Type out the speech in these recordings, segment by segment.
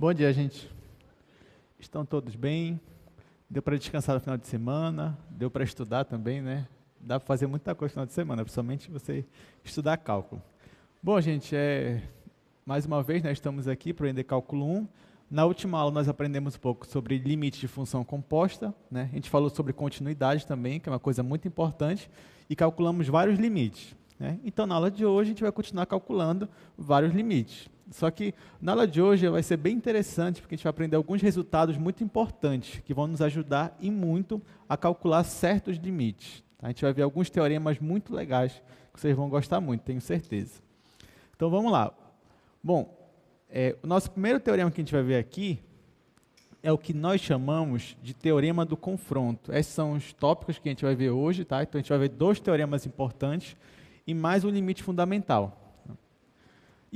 Bom dia, gente. Estão todos bem? Deu para descansar no final de semana? Deu para estudar também, né? Dá para fazer muita coisa no final de semana, principalmente você estudar cálculo. Bom, gente, mais uma vez, nós estamos aqui para aprender cálculo 1. Na última aula nós aprendemos um pouco sobre limite de função composta, né? A gente falou sobre continuidade também, que é uma coisa muito importante, e calculamos vários limites, né? Então, na aula de hoje, a gente vai continuar calculando vários limites. Só que na aula de hoje vai ser bem interessante, porque a gente vai aprender alguns resultados muito importantes, que vão nos ajudar e muito a calcular certos limites. A gente vai ver alguns teoremas muito legais, que vocês vão gostar muito, tenho certeza. Então, vamos lá. Bom, o nosso primeiro teorema que a gente vai ver aqui é o que nós chamamos de teorema do confronto. Esses são os tópicos que a gente vai ver hoje, tá? Então, a gente vai ver dois teoremas importantes e mais um limite fundamental.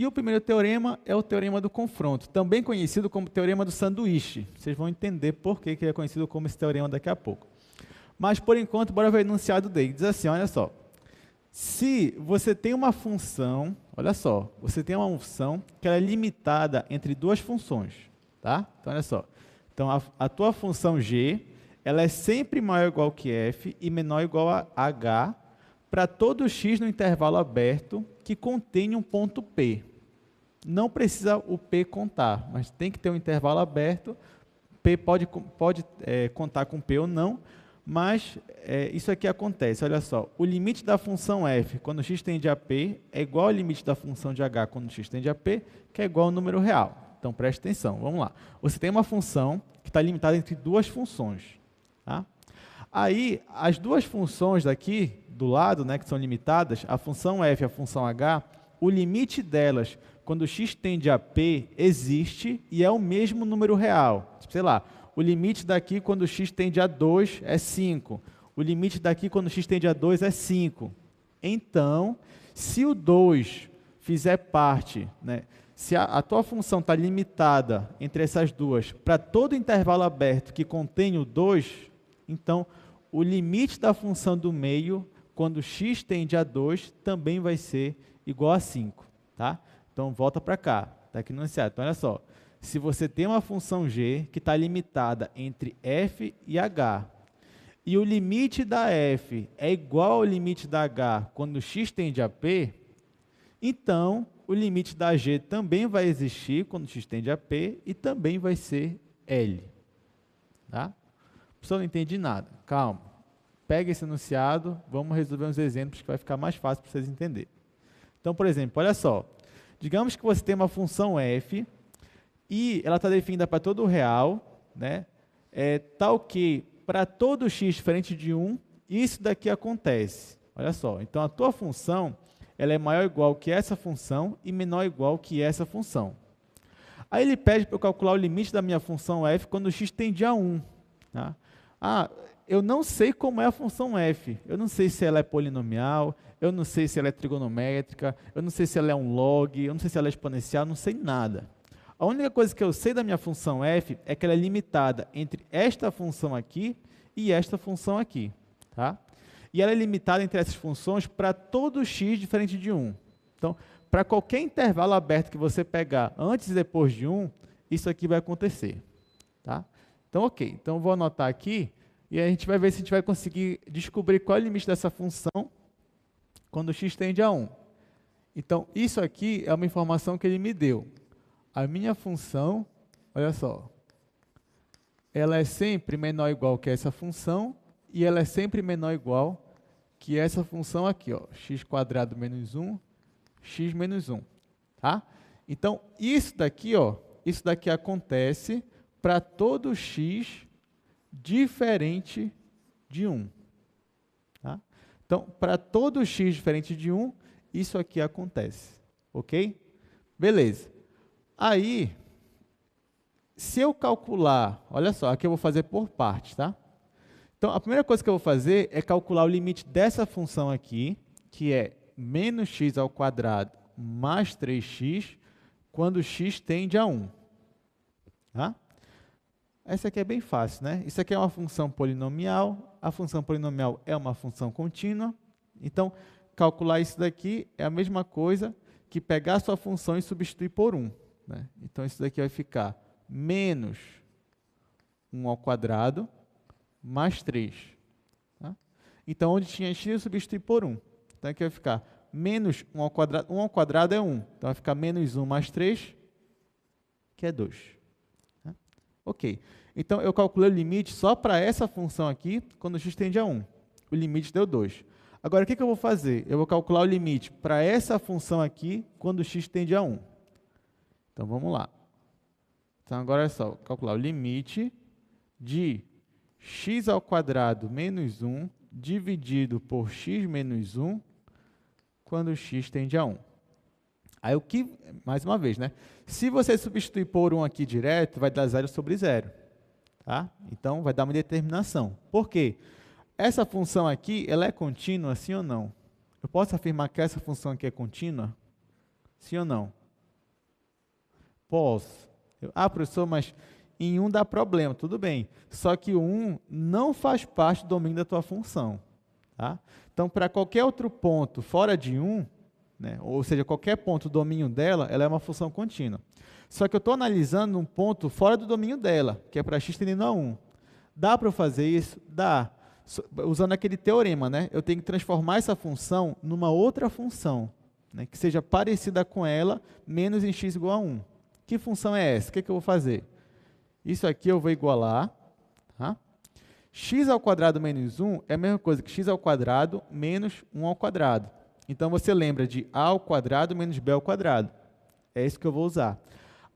E o primeiro teorema é o teorema do confronto, também conhecido como teorema do sanduíche. Vocês vão entender por que ele é conhecido como esse teorema daqui a pouco. Mas, por enquanto, bora ver o enunciado dele. Diz assim, olha só. Se você tem uma função, olha só, você tem uma função que ela é limitada entre duas funções, tá? Então, olha só. Então, a tua função g, ela é sempre maior ou igual que f e menor ou igual a h para todo x no intervalo aberto que contém um ponto P. Não precisa o P contar, mas tem que ter um intervalo aberto. P pode contar com P ou não, mas isso aqui acontece. Olha só, o limite da função f quando x tende a P é igual ao limite da função de h quando x tende a P, que é igual ao número real. Então, preste atenção, vamos lá. Você tem uma função que está limitada entre duas funções. Tá? Aí, as duas funções daqui, do lado, né, que são limitadas, a função f e a função h, o limite delas, quando x tende a P, existe e é o mesmo número real. Sei lá, o limite daqui quando x tende a 2 é 5. O limite daqui quando x tende a 2 é 5. Então, se o 2 fizer parte, né, se a tua função está limitada entre essas duas para todo intervalo aberto que contém o 2, então o limite da função do meio, quando x tende a 2, também vai ser igual a 5. Tá? Então, volta para cá. Está aqui no enunciado. Então, olha só. Se você tem uma função g que está limitada entre f e h, e o limite da f é igual ao limite da h quando x tende a p, então, o limite da g também vai existir quando x tende a p e também vai ser L. Tá? Professor, não entendi nada. Calma. Pega esse enunciado, vamos resolver uns exemplos que vai ficar mais fácil para vocês entenderem. Então, por exemplo, olha só. Digamos que você tem uma função f e ela está definida para todo real, né? Tal que para todo x diferente de 1, isso daqui acontece. Olha só. Então, a tua função ela é maior ou igual que essa função e menor ou igual que essa função. Aí ele pede para eu calcular o limite da minha função f quando x tende a 1. Tá? Eu não sei como é a função f. Eu não sei se ela é polinomial, eu não sei se ela é trigonométrica, eu não sei se ela é um log, eu não sei se ela é exponencial, não sei nada. A única coisa que eu sei da minha função f é que ela é limitada entre esta função aqui e esta função aqui. Tá? E ela é limitada entre essas funções para todo x diferente de 1. Então, para qualquer intervalo aberto que você pegar antes e depois de 1, isso aqui vai acontecer. Tá? Então, ok. Então, eu vou anotar aqui e a gente vai ver se a gente vai conseguir descobrir qual é o limite dessa função quando x tende a 1. Então, isso aqui é uma informação que ele me deu. A minha função, olha só, ela é sempre menor ou igual que essa função e ela é sempre menor ou igual que essa função aqui, ó, x² menos 1, x menos 1. Tá? Então, isso daqui acontece para todo x diferente de 1. Tá? Então, para todo x diferente de 1, isso aqui acontece. Ok? Beleza. Aí, se eu calcular, olha só, aqui eu vou fazer por partes, tá? Então, a primeira coisa que eu vou fazer é calcular o limite dessa função aqui, que é menos x² mais 3x, quando x tende a 1. Tá? Essa aqui é bem fácil, né? Isso aqui é uma função polinomial, a função polinomial é uma função contínua, então, calcular isso daqui é a mesma coisa que pegar a sua função e substituir por 1. Né? Então, isso daqui vai ficar menos 1 ao quadrado mais 3. Tá? Então, onde tinha x, eu substituí por 1. Então, aqui vai ficar menos 1 ao quadrado. 1 ao quadrado é 1. Então, vai ficar menos 1 mais 3, que é 2. Tá? Ok. Então, eu calculei o limite só para essa função aqui, quando x tende a 1. O limite deu 2. Agora, o que eu vou fazer? Eu vou calcular o limite para essa função aqui, quando x tende a 1. Então, vamos lá. Então, agora é só calcular o limite de x ao quadrado menos 1 dividido por x menos 1 quando x tende a 1. Aí, o que, mais uma vez, né? Se você substituir por 1 aqui direto, vai dar 0 sobre 0. Tá? Então, vai dar uma determinação. Por quê? Essa função aqui, ela é contínua, sim ou não? Eu posso afirmar que essa função aqui é contínua? Sim ou não? Posso. Professor, mas em 1 dá problema. Tudo bem. Só que o 1 não faz parte do domínio da tua função. Tá? Então, para qualquer outro ponto fora de 1, né, ou seja, qualquer ponto do domínio dela, ela é uma função contínua. Só que eu estou analisando um ponto fora do domínio dela, que é para x tendendo a 1. Dá para eu fazer isso? Dá. Usando aquele teorema, né? Eu tenho que transformar essa função numa outra função, né, que seja parecida com ela, menos em x igual a 1. Que função é essa? O que eu vou fazer? Isso aqui eu vou igualar. Tá? X ao quadrado menos 1 é a mesma coisa que x ao quadrado menos 1 ao quadrado. Então, você lembra de a ao quadrado menos b ao quadrado. É isso que eu vou usar.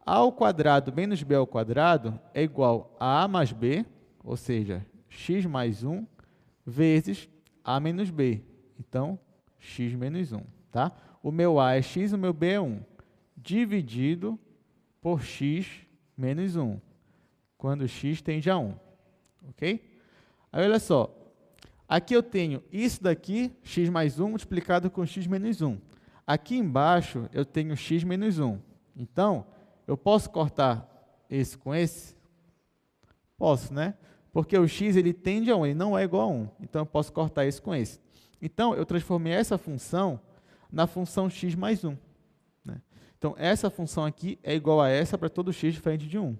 A ao quadrado menos b ao quadrado é igual a mais b, ou seja, x mais 1, vezes a menos b. Então, x menos 1. Tá? O meu a é x, o meu b é 1. Dividido por x menos 1, quando x tende a 1. Ok? Aí, olha só. Aqui eu tenho isso daqui, x mais 1, multiplicado com x menos 1. Aqui embaixo, eu tenho x menos 1. Então, eu posso cortar esse com esse? Posso, né? Porque o x ele tende a 1, ele não é igual a 1. Então, eu posso cortar esse com esse. Então, eu transformei essa função na função x mais 1. Né? Então, essa função aqui é igual a essa para todo x diferente de 1.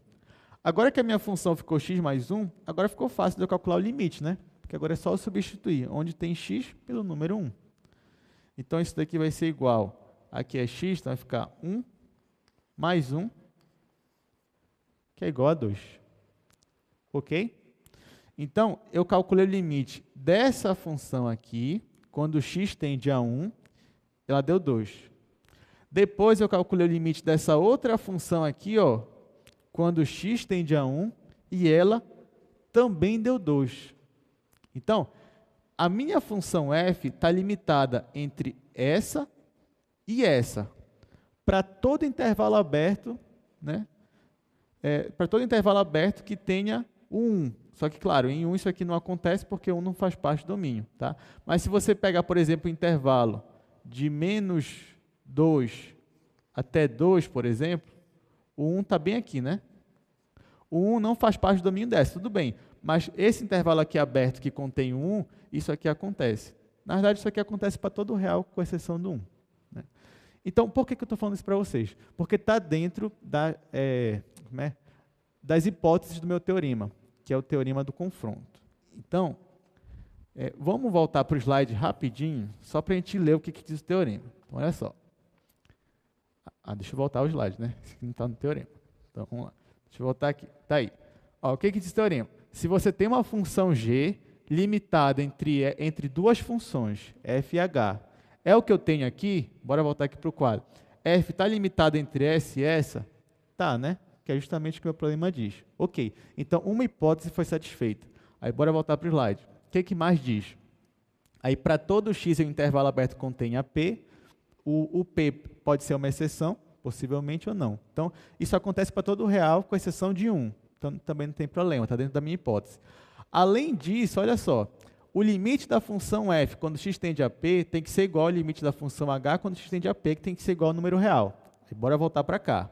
Agora que a minha função ficou x mais 1, agora ficou fácil de eu calcular o limite, né? Porque agora é só eu substituir onde tem x pelo número 1. Então, isso daqui vai ser igual, aqui é x, então vai ficar 1 mais 1, que é igual a 2. Ok? Então, eu calculei o limite dessa função aqui, quando x tende a 1, ela deu 2. Depois, eu calculei o limite dessa outra função aqui, ó, quando x tende a 1, e ela também deu 2. Então, a minha função f está limitada entre essa e essa. Para todo intervalo aberto, né? Para todo intervalo aberto que tenha o 1. Só que, claro, em 1 isso aqui não acontece porque 1 não faz parte do domínio. Tá? Mas se você pegar, por exemplo, o intervalo de menos 2 até 2, por exemplo, o 1 está bem aqui, né? O 1 não faz parte do domínio dessa, tudo bem. Mas esse intervalo aqui aberto que contém o 1, isso aqui acontece. Na verdade, isso aqui acontece para todo o real, com exceção do 1. Né? Então, por que eu estou falando isso para vocês? Porque está dentro das hipóteses do meu teorema, que é o teorema do confronto. Então, vamos voltar para o slide rapidinho, só para a gente ler o que diz o teorema. Então, olha só. Deixa eu voltar ao slide, né? Esse aqui não está no teorema. Então, vamos lá. Deixa eu voltar aqui. Está aí. Ó, o que diz o teorema? Se você tem uma função g limitada entre duas funções, f e h, é o que eu tenho aqui, bora voltar aqui para o quadro. F está limitado entre essa e essa? Tá, né? Que é justamente o que o meu problema diz. Ok, então uma hipótese foi satisfeita. Aí bora voltar para o slide. O que mais diz? Aí para todo x em um intervalo aberto contenha P, o P pode ser uma exceção, possivelmente ou não. Então, isso acontece para todo o real, com exceção de 1. Então, também não tem problema, está dentro da minha hipótese. Além disso, olha só, o limite da função f quando x tende a p tem que ser igual ao limite da função h quando x tende a p, que tem que ser igual ao número real. E bora voltar para cá.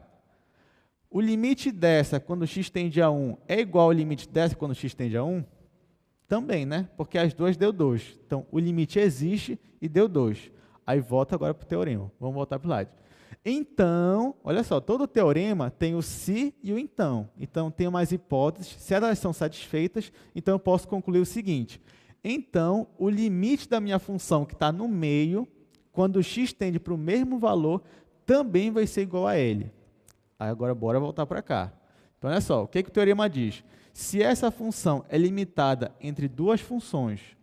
O limite dessa quando x tende a 1 é igual ao limite dessa quando x tende a 1? Também, né? Porque as duas deu 2. Então, o limite existe e deu 2. Aí volta agora para o teorema. Vamos voltar para o slide. Então, olha só, todo teorema tem o se e o então. Então, tenho mais hipóteses. Se elas são satisfeitas, então eu posso concluir o seguinte. Então, o limite da minha função que está no meio, quando x tende para o mesmo valor, também vai ser igual a L. Aí, agora, bora voltar para cá. Então, olha só, o que o teorema diz? Se essa função é limitada entre duas funções,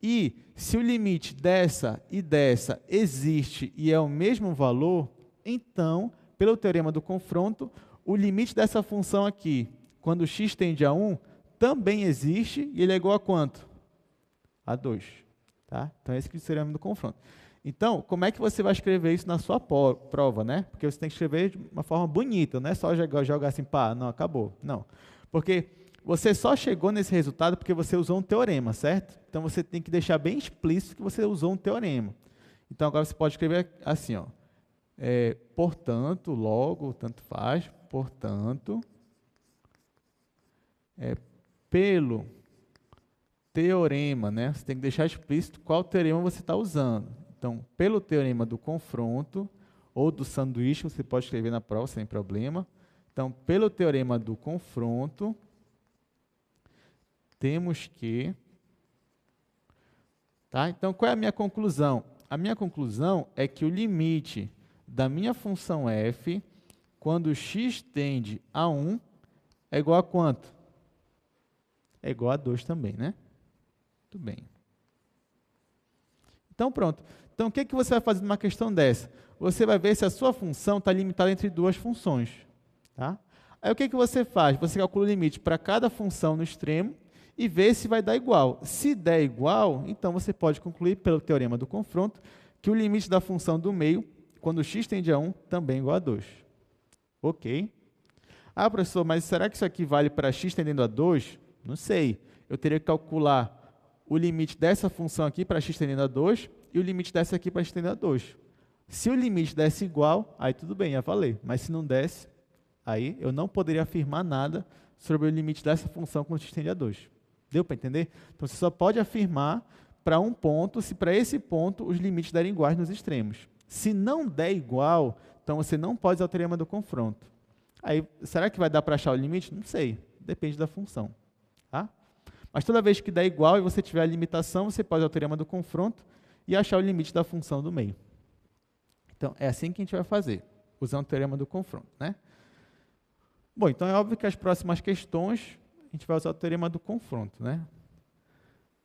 e se o limite dessa e dessa existe e é o mesmo valor, então, pelo teorema do confronto, o limite dessa função aqui, quando x tende a 1, também existe e ele é igual a quanto? A 2. Tá? Então, esse aqui é o teorema do confronto. Então, como é que você vai escrever isso na sua prova, né? Porque você tem que escrever de uma forma bonita, não é só jogar assim, pá, não, acabou. Não. Porque você só chegou nesse resultado porque você usou um teorema, certo? Então, você tem que deixar bem explícito que você usou um teorema. Então, agora você pode escrever assim, ó. Portanto, logo, tanto faz, portanto, pelo teorema, né? Você tem que deixar explícito qual teorema você está usando. Então, pelo teorema do confronto ou do sanduíche, você pode escrever na prova sem problema. Então, pelo teorema do confronto, temos que... Tá? Então, qual é a minha conclusão? A minha conclusão é que o limite da minha função f, quando x tende a 1, é igual a quanto? É igual a 2 também, né? Muito bem. Então, pronto. Então, o que você vai fazer numa questão dessa? Você vai ver se a sua função está limitada entre duas funções. Tá? Aí, o que você faz? Você calcula o limite para cada função no extremo e vê se vai dar igual. Se der igual, então você pode concluir pelo teorema do confronto que o limite da função do meio, quando x tende a 1, também é igual a 2. Ok? Ah, professor, mas será que isso aqui vale para x tendendo a 2? Não sei. Eu teria que calcular o limite dessa função aqui para x tendendo a 2 e o limite dessa aqui para x tendendo a 2. Se o limite desse igual, aí tudo bem, ia valer. Mas se não desse, aí eu não poderia afirmar nada sobre o limite dessa função quando x tende a 2. Deu para entender? Então, você só pode afirmar para um ponto se para esse ponto os limites derem iguais nos extremos. Se não der igual, então você não pode usar o teorema do confronto. Aí, será que vai dar para achar o limite? Não sei, depende da função. Tá? Mas toda vez que der igual e você tiver a limitação, você pode usar o teorema do confronto e achar o limite da função do meio. Então, é assim que a gente vai fazer, usando o teorema do confronto. Né? Bom, então é óbvio que as próximas questões a gente vai usar o teorema do confronto. Né?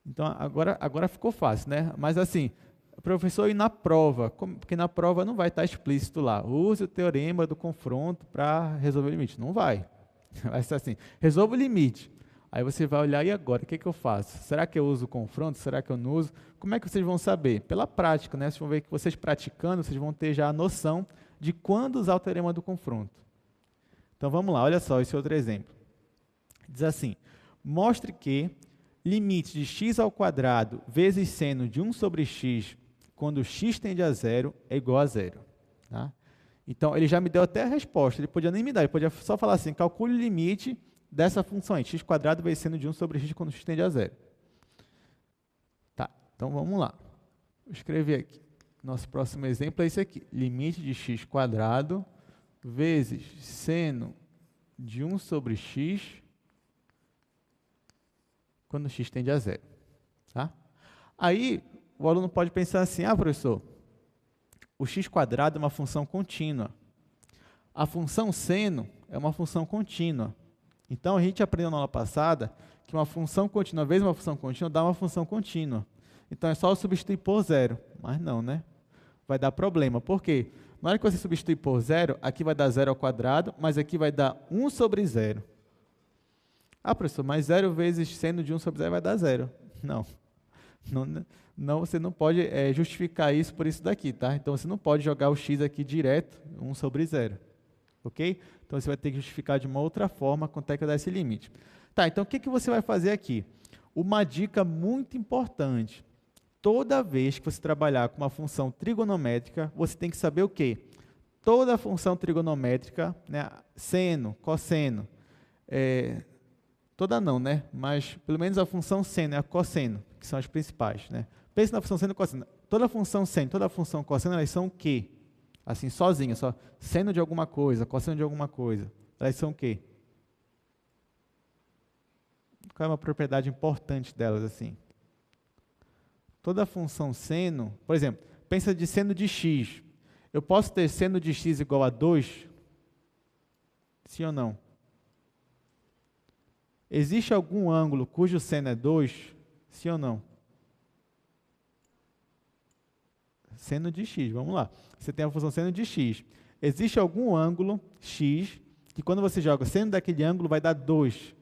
Então, agora ficou fácil, né? Mas assim, professor, e na prova? Porque na prova não vai estar explícito lá. Use o teorema do confronto para resolver o limite. Não vai. Vai ser assim, resolva o limite. Aí você vai olhar, e agora? O que eu faço? Será que eu uso o confronto? Será que eu não uso? Como é que vocês vão saber? Pela prática, né? Vocês vão ver que vocês praticando, vocês vão ter já a noção de quando usar o teorema do confronto. Então, vamos lá. Olha só esse outro exemplo. Diz assim, mostre que limite de x ao quadrado vezes seno de 1 sobre x, quando x tende a 0, é igual a 0. Tá? Então, ele já me deu até a resposta, ele podia nem me dar, ele podia só falar assim, calcule o limite dessa função aí, x quadrado vezes seno de 1 sobre x, quando x tende a 0. Tá, então vamos lá. Vou escrever aqui. Nosso próximo exemplo é esse aqui, limite de x quadrado vezes seno de 1 sobre x, quando x tende a 0. Tá? Aí, o aluno pode pensar assim, professor, o x quadrado é uma função contínua. A função seno é uma função contínua. Então, a gente aprendeu na aula passada que uma função contínua vezes uma função contínua dá uma função contínua. Então, é só eu substituir por 0. Mas não, né? Vai dar problema. Por quê? Na hora que você substituir por 0, aqui vai dar 0 ao quadrado, mas aqui vai dar 1 sobre 0. Professor, mas 0 vezes seno de 1 sobre 0 vai dar 0. Não, você não pode justificar isso por isso daqui, tá? Então, você não pode jogar o x aqui direto, 1 sobre 0. Ok? Então, você vai ter que justificar de uma outra forma quanto é que vai dar esse limite. Tá, então, o que você vai fazer aqui? Uma dica muito importante. Toda vez que você trabalhar com uma função trigonométrica, você tem que saber o quê? Toda função trigonométrica, né, seno, cosseno, toda não, né? Mas pelo menos a função seno e a cosseno, que são as principais, né? Pense na função seno e cosseno. Toda função seno, toda função cosseno, elas são o quê? Assim, sozinha, só seno de alguma coisa, cosseno de alguma coisa. Elas são o quê? Qual é uma propriedade importante delas, assim? Toda função seno, por exemplo, pensa de seno de x. Eu posso ter seno de x igual a 2? Sim ou não? Existe algum ângulo cujo seno é 2? Sim ou não? Seno de x, vamos lá. Você tem a função seno de x. Existe algum ângulo x que quando você joga seno daquele ângulo vai dar 2?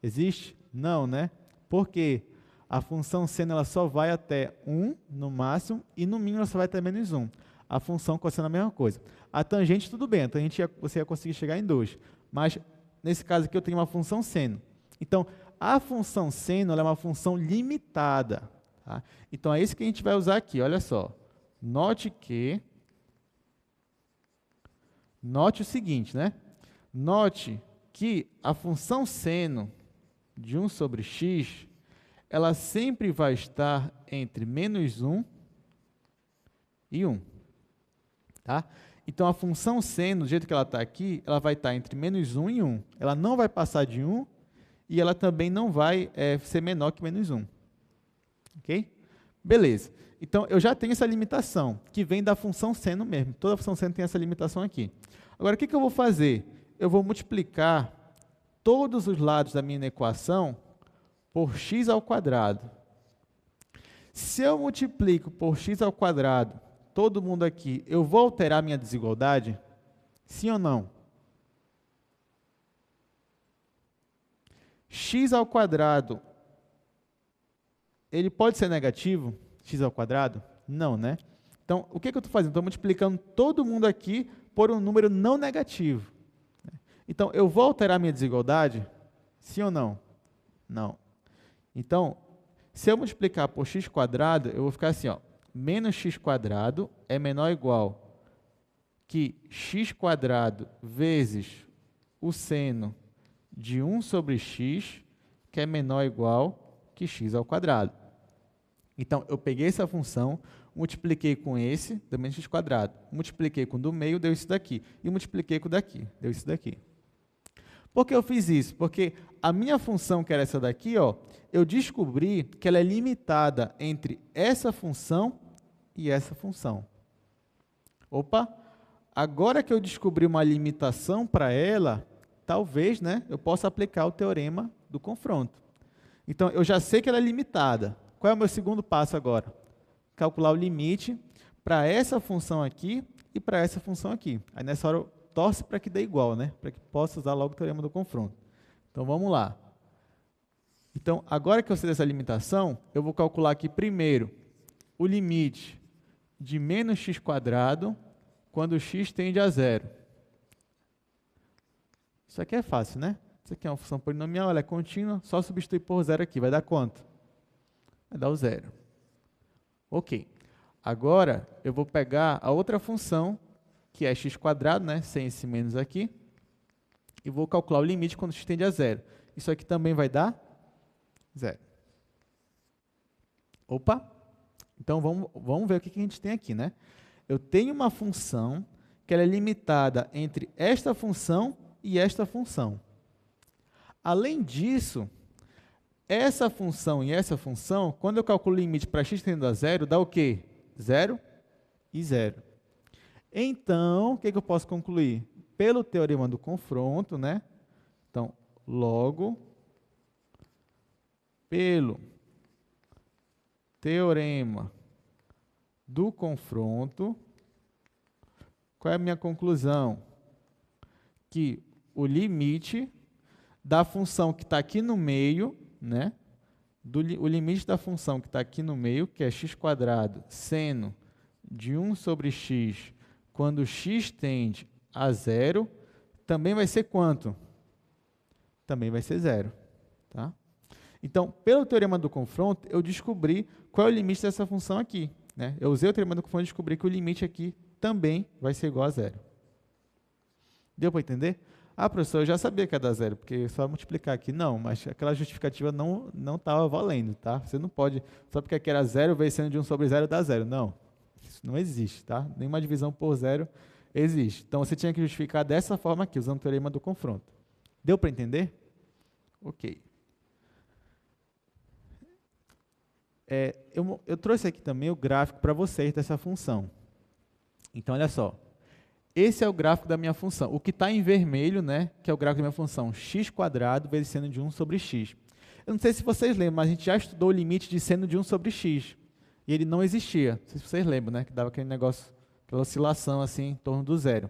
Existe? Não, né? Por quê? A função seno ela só vai até 1 no máximo e no mínimo ela só vai até menos 1. A função cosseno é a mesma coisa. A tangente tudo bem, a tangente você ia conseguir chegar em 2. Mas nesse caso aqui eu tenho uma função seno. Então, a função seno ela é uma função limitada. Tá? Então, é isso que a gente vai usar aqui, olha só. Note o seguinte, né? Note que a função seno de 1 sobre x, ela sempre vai estar entre menos 1 e 1. Tá? Então, a função seno, do jeito que ela está aqui, ela vai estar entre menos 1 e 1. Ela não vai passar de 1 e ela também não vai ser menor que menos 1. Ok? Beleza. Então, eu já tenho essa limitação, que vem da função seno mesmo. Toda função seno tem essa limitação aqui. Agora, o que eu vou fazer? Eu vou multiplicar todos os lados da minha equação por x ao quadrado. Se eu multiplico por x ao quadrado, todo mundo aqui, eu vou alterar minha desigualdade? Sim ou não? X ao quadrado, ele pode ser negativo? X ao quadrado? Não, né? Então, o que eu estou fazendo? Estou multiplicando todo mundo aqui por um número não negativo. Então, eu vou alterar minha desigualdade? Sim ou não? Não. Então, se eu multiplicar por x quadrado, eu vou ficar assim, ó, menos x quadrado é menor ou igual que x quadrado vezes o seno de 1 sobre x, que é menor ou igual que x ao quadrado. Então, eu peguei essa função, multipliquei com esse, deu menos x quadrado. Multipliquei com o do meio, deu isso daqui. E multipliquei com o daqui, deu isso daqui. Por que eu fiz isso? Porque a minha função, que era essa daqui, ó, eu descobri que ela é limitada entre essa função e essa função. Opa! Agora que eu descobri uma limitação para ela, talvez, né, eu possa aplicar o teorema do confronto. Então, eu já sei que ela é limitada. Qual é o meu segundo passo agora? Calcular o limite para essa função aqui e para essa função aqui. Aí, nessa hora, eu torço para que dê igual, né? Para que possa usar logo o teorema do confronto. Então, vamos lá. Então, agora que eu sei dessa limitação, eu vou calcular aqui primeiro o limite de menos x quadrado quando x tende a zero. Isso aqui é fácil, né? Isso aqui é uma função polinomial, ela é contínua, só substituir por zero aqui. Vai dar quanto? Vai dar o zero. Ok. Agora, eu vou pegar a outra função, que é x quadrado, né? Sem esse menos aqui, e vou calcular o limite quando x tende a zero. Isso aqui também vai dar zero. Opa! Então, vamos ver o que a gente tem aqui, né? Eu tenho uma função que ela é limitada entre esta função e esta função. Além disso, essa função e essa função, quando eu calculo o limite para x tendendo a zero, dá o quê? 0 e 0. Então, o que eu posso concluir? Pelo teorema do confronto, né? Então, logo, pelo teorema do confronto, qual é a minha conclusão? Que o limite da função que está aqui no meio, né? O limite da função que está aqui no meio, que é x quadrado seno de 1 sobre x, quando x tende a zero, também vai ser quanto? Também vai ser zero. Tá? Então, pelo teorema do confronto, eu descobri qual é o limite dessa função aqui. Né? Eu usei o teorema do confronto e descobri que o limite aqui também vai ser igual a zero. Deu para entender? Ah, professor, eu já sabia que ia dar zero, porque só multiplicar aqui. Não, mas aquela justificativa não estava valendo, tá? Você não pode, só porque aqui era zero, vezes seno de 1 sobre zero dá zero. Não, Isso não existe, tá? Nenhuma divisão por zero existe. Então, você tinha que justificar dessa forma aqui, usando o teorema do confronto. Deu para entender? Ok. Eu trouxe aqui também o gráfico para vocês dessa função. Então, olha só. Esse é o gráfico da minha função. O que está em vermelho, né, que é o gráfico da minha função, x² vezes seno de 1 sobre x. Eu não sei se vocês lembram, mas a gente já estudou o limite de seno de 1 sobre x. E ele não existia. Não sei se vocês lembram, né, que dava aquele negócio, aquela oscilação assim, em torno do zero.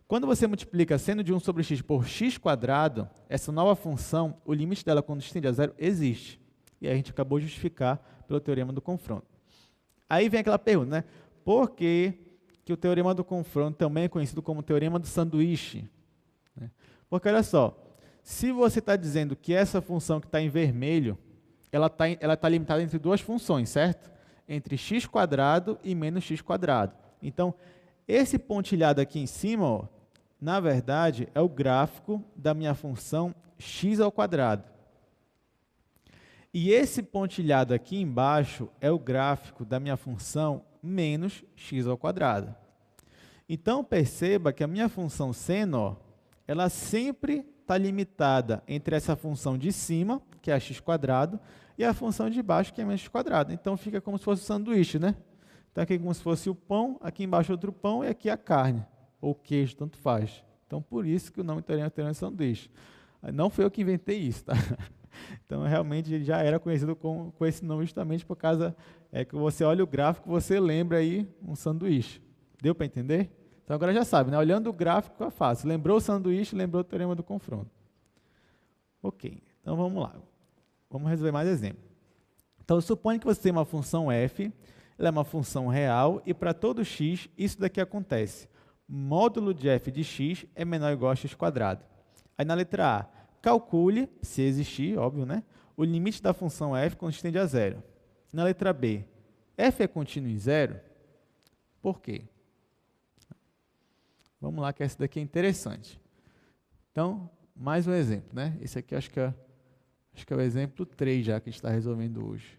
Quando você multiplica seno de 1 sobre x por x², essa nova função, o limite dela quando tende a zero, existe. E aí a gente acabou de justificar pelo teorema do confronto. Aí vem aquela pergunta, né? Por que o teorema do confronto também é conhecido como teorema do sanduíche? Porque, olha só, se você está dizendo que essa função que está em vermelho, ela tá limitada entre duas funções, certo? Entre x² e menos x². Então, esse pontilhado aqui em cima, ó, na verdade, é o gráfico da minha função x². E esse pontilhado aqui embaixo é o gráfico da minha função menos x². Então, perceba que a minha função seno, ó, ela sempre está limitada entre essa função de cima, que é a x², e a função de baixo, que é menos x². Então, fica como se fosse um sanduíche, né? Então, aqui como se fosse o pão, aqui embaixo outro pão, e aqui a carne, ou queijo, tanto faz. Então, por isso que o nome teorema é sanduíche. Não foi eu que inventei isso, tá? Então, realmente, já era conhecido com esse nome justamente por causa que você olha o gráfico, você lembra aí um sanduíche. Deu para entender? Então, agora já sabe, né? Olhando o gráfico é fácil. Lembrou o sanduíche, lembrou o teorema do confronto. Ok, então vamos lá. Vamos resolver mais exemplo. Então, suponha que você tem uma função f, ela é uma função real, e para todo x, isso daqui acontece. Módulo de f de x é menor ou igual a x². Aí, na letra A, calcule, se existir, óbvio, né? O limite da função f quando tende a zero. Na letra B, f é contínuo em zero? Por quê? Vamos lá, que essa daqui é interessante. Então, mais um exemplo, né? Esse aqui acho que é o exemplo 3 já que a gente está resolvendo hoje.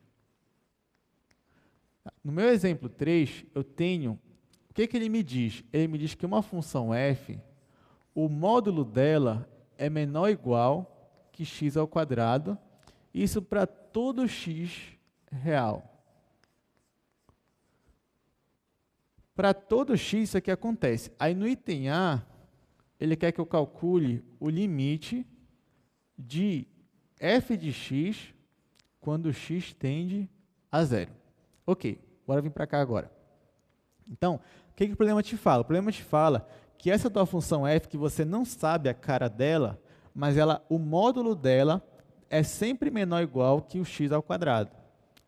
No meu exemplo 3, eu tenho... O que ele me diz? Ele me diz que uma função f, o módulo dela é menor ou igual que x², isso para todo x real. Para todo x, isso aqui acontece. Aí, no item A, ele quer que eu calcule o limite de f de x quando x tende a zero. Ok, bora vir para cá agora. Então, o que o problema te fala? O problema te fala que essa tua função f, que você não sabe a cara dela, mas o módulo dela é sempre menor ou igual que o x².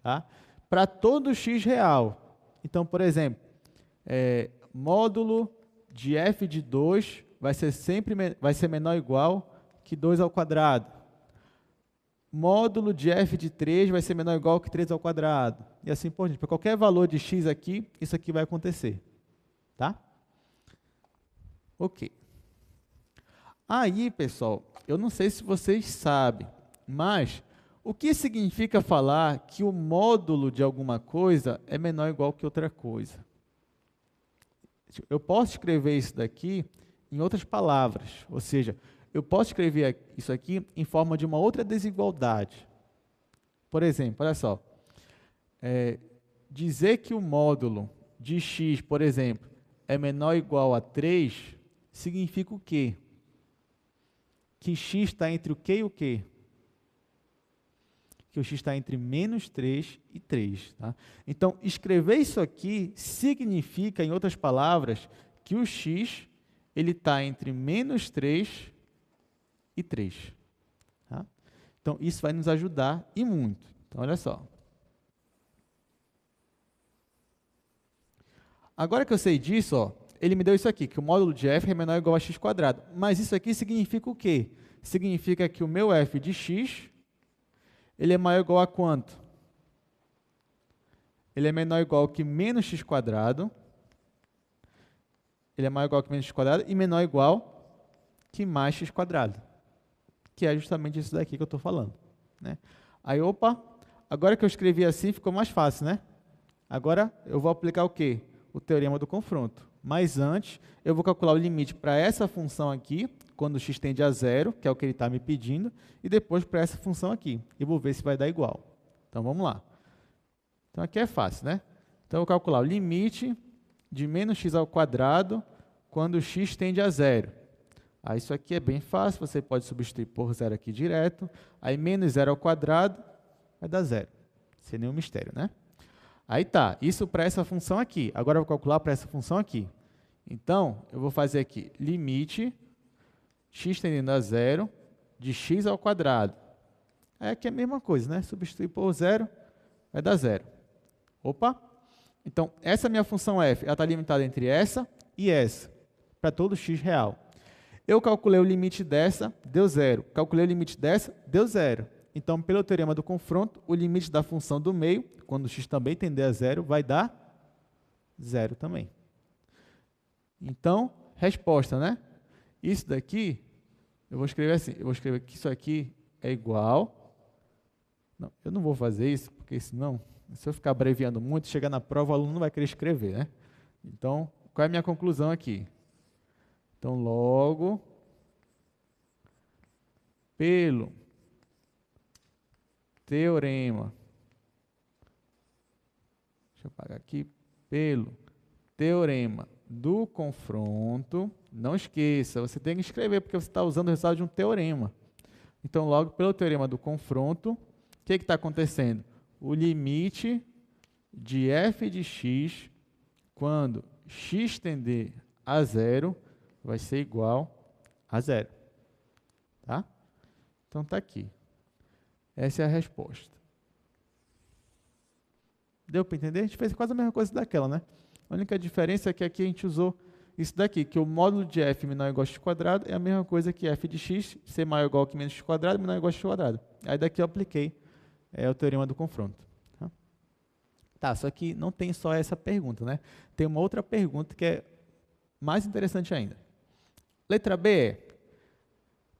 Tá? Para todo x real. Então, por exemplo, módulo de f de 2 vai ser menor ou igual que 2². Módulo de f de 3 vai ser menor ou igual que 3². E assim por diante. Para qualquer valor de x aqui, isso aqui vai acontecer. Tá? Ok. Aí, pessoal, eu não sei se vocês sabem, mas o que significa falar que o módulo de alguma coisa é menor ou igual que outra coisa? Eu posso escrever isso daqui em outras palavras, ou seja, eu posso escrever isso aqui em forma de uma outra desigualdade. Por exemplo, olha só, dizer que o módulo de x, por exemplo, é menor ou igual a 3, significa o quê? Que x está entre o quê e o quê? Que o x está entre menos 3 e 3. Tá? Então, escrever isso aqui significa, em outras palavras, que o x está entre menos 3 e 3. Tá? Então, isso vai nos ajudar e muito. Então, olha só. Agora que eu sei disso, ó, ele me deu isso aqui, que o módulo de f é menor ou igual a x². Mas isso aqui significa o quê? Significa que o meu f de x, ele é maior ou igual a quanto? Ele é menor ou igual que menos x². Ele é maior ou igual que menos x² e menor ou igual que mais x². Que é justamente isso daqui que eu estou falando. Né? Aí, opa, agora que eu escrevi assim, ficou mais fácil, né? Agora, eu vou aplicar o quê? O teorema do confronto. Mas antes, eu vou calcular o limite para essa função aqui, quando x tende a zero, que é o que ele está me pedindo, e depois para essa função aqui. E vou ver se vai dar igual. Então, vamos lá. Então, aqui é fácil, né? Então, eu vou calcular o limite de menos x ao quadrado quando x tende a zero. Aí, isso aqui é bem fácil, você pode substituir por zero aqui direto. Aí, menos zero ao quadrado vai dar zero. Sem nenhum mistério, né? Aí tá, isso para essa função aqui. Agora eu vou calcular para essa função aqui. Então, eu vou fazer aqui limite x tendendo a zero de x ao quadrado. Aí aqui é a mesma coisa, né? Substituir por zero, vai dar zero. Opa! Então, essa minha função f, ela está limitada entre essa e essa, para todo x real. Eu calculei o limite dessa, deu zero. Calculei o limite dessa, deu zero. Então, pelo teorema do confronto, o limite da função do meio, quando x também tender a zero, vai dar zero também. Então, resposta, né? Isso daqui, eu vou escrever assim, eu vou escrever que isso aqui é igual. Não, eu não vou fazer isso, porque senão, se eu ficar abreviando muito, chegar na prova, o aluno não vai querer escrever, né? Então, qual é a minha conclusão aqui? Então, logo, pelo teorema, deixa eu apagar aqui, pelo teorema do confronto, não esqueça, você tem que escrever, porque você está usando o resultado de um teorema. Então, logo, pelo teorema do confronto, o que está acontecendo? O limite de f de x, quando x tender a zero, vai ser igual a zero. Tá? Então, está aqui. Essa é a resposta. Deu para entender? A gente fez quase a mesma coisa daquela, né? A única diferença é que aqui a gente usou isso daqui, que o módulo de f menor ou igual a x quadrado é a mesma coisa que f de x ser maior ou igual que menos x quadrado, menor ou igual a x quadrado. Aí daqui eu apliquei o teorema do confronto. Tá, só que não tem só essa pergunta, né? Tem uma outra pergunta que é mais interessante ainda. Letra B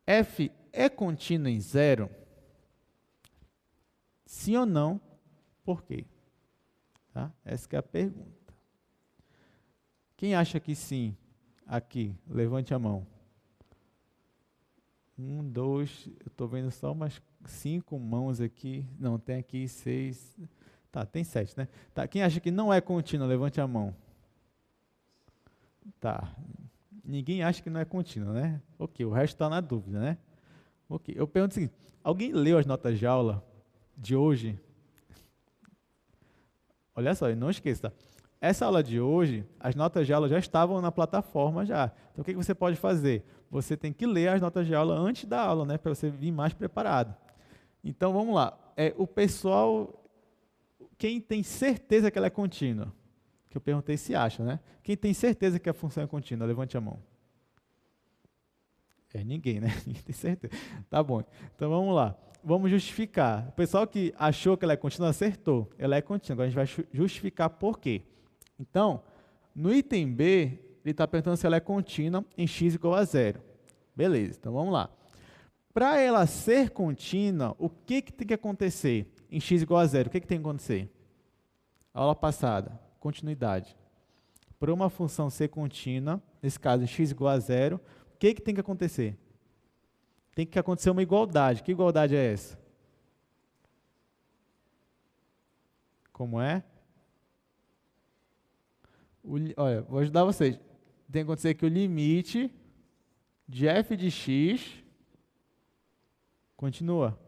é: f é contínuo em zero? Sim ou não? Por quê? Tá? Essa que é a pergunta. Quem acha que sim? Aqui, levante a mão. 1, 2, eu estou vendo só umas 5 mãos aqui. Não, tem aqui 6. Tá, tem 7, né? Tá, quem acha que não é contínuo, levante a mão. Tá. Ninguém acha que não é contínuo, né? Ok, o resto está na dúvida, né? Ok, eu pergunto o seguinte: alguém leu as notas de aula de hoje? Olha só, e não esqueça, essa aula de hoje, as notas de aula já estavam na plataforma já. Então, o que você pode fazer? Você tem que ler as notas de aula antes da aula, né? Para você vir mais preparado. Então, vamos lá. O pessoal, quem tem certeza que ela é contínua? Que eu perguntei se acha, né? Quem tem certeza que a função é contínua? Levante a mão. Ninguém, né? Ninguém tem certeza. Tá bom. Então, vamos lá. Vamos justificar. O pessoal que achou que ela é contínua acertou. Ela é contínua. Agora, a gente vai justificar por quê. Então, no item B, ele está perguntando se ela é contínua em x igual a zero. Beleza. Então, vamos lá. Para ela ser contínua, o que tem que acontecer em x igual a zero? O que tem que acontecer? Aula passada. Continuidade. Para uma função ser contínua, nesse caso, em x igual a zero, o que tem que acontecer? Tem que acontecer uma igualdade. Que igualdade é essa? Como é? Olha, vou ajudar vocês. Tem que acontecer que o limite de f de x continua.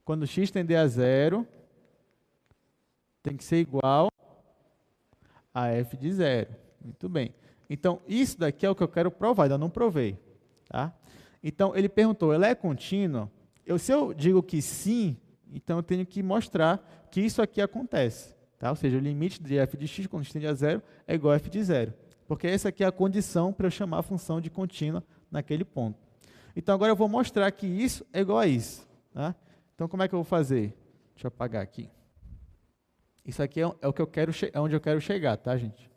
Quando x tender a zero, tem que ser igual a f de zero. Muito bem. Então, isso daqui é o que eu quero provar. Ainda não provei. Tá? Então, ele perguntou, ela é contínua? Se eu digo que sim, então eu tenho que mostrar que isso aqui acontece. Tá? Ou seja, o limite de f de x, quando x tende a zero, é igual a f de zero. Porque essa aqui é a condição para eu chamar a função de contínua naquele ponto. Então, agora eu vou mostrar que isso é igual a isso. Tá? Então, como é que eu vou fazer? Deixa eu apagar aqui. Isso aqui é o que eu quero, é onde eu quero chegar, tá, gente?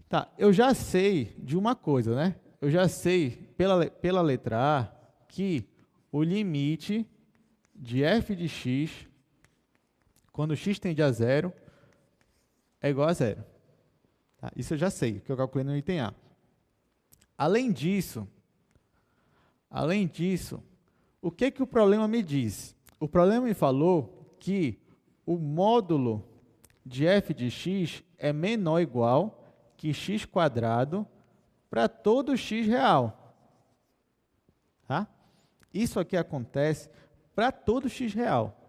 Tá, eu já sei de uma coisa, né? Eu já sei, pela letra A, que o limite de f de x, quando x tende a zero, é igual a zero. Tá? Isso eu já sei, que eu calculei no item A. Além disso, o que o problema me diz? O problema me falou que o módulo de f de x é menor ou igual que x² para todo x real. Tá? Isso aqui acontece para todo x real.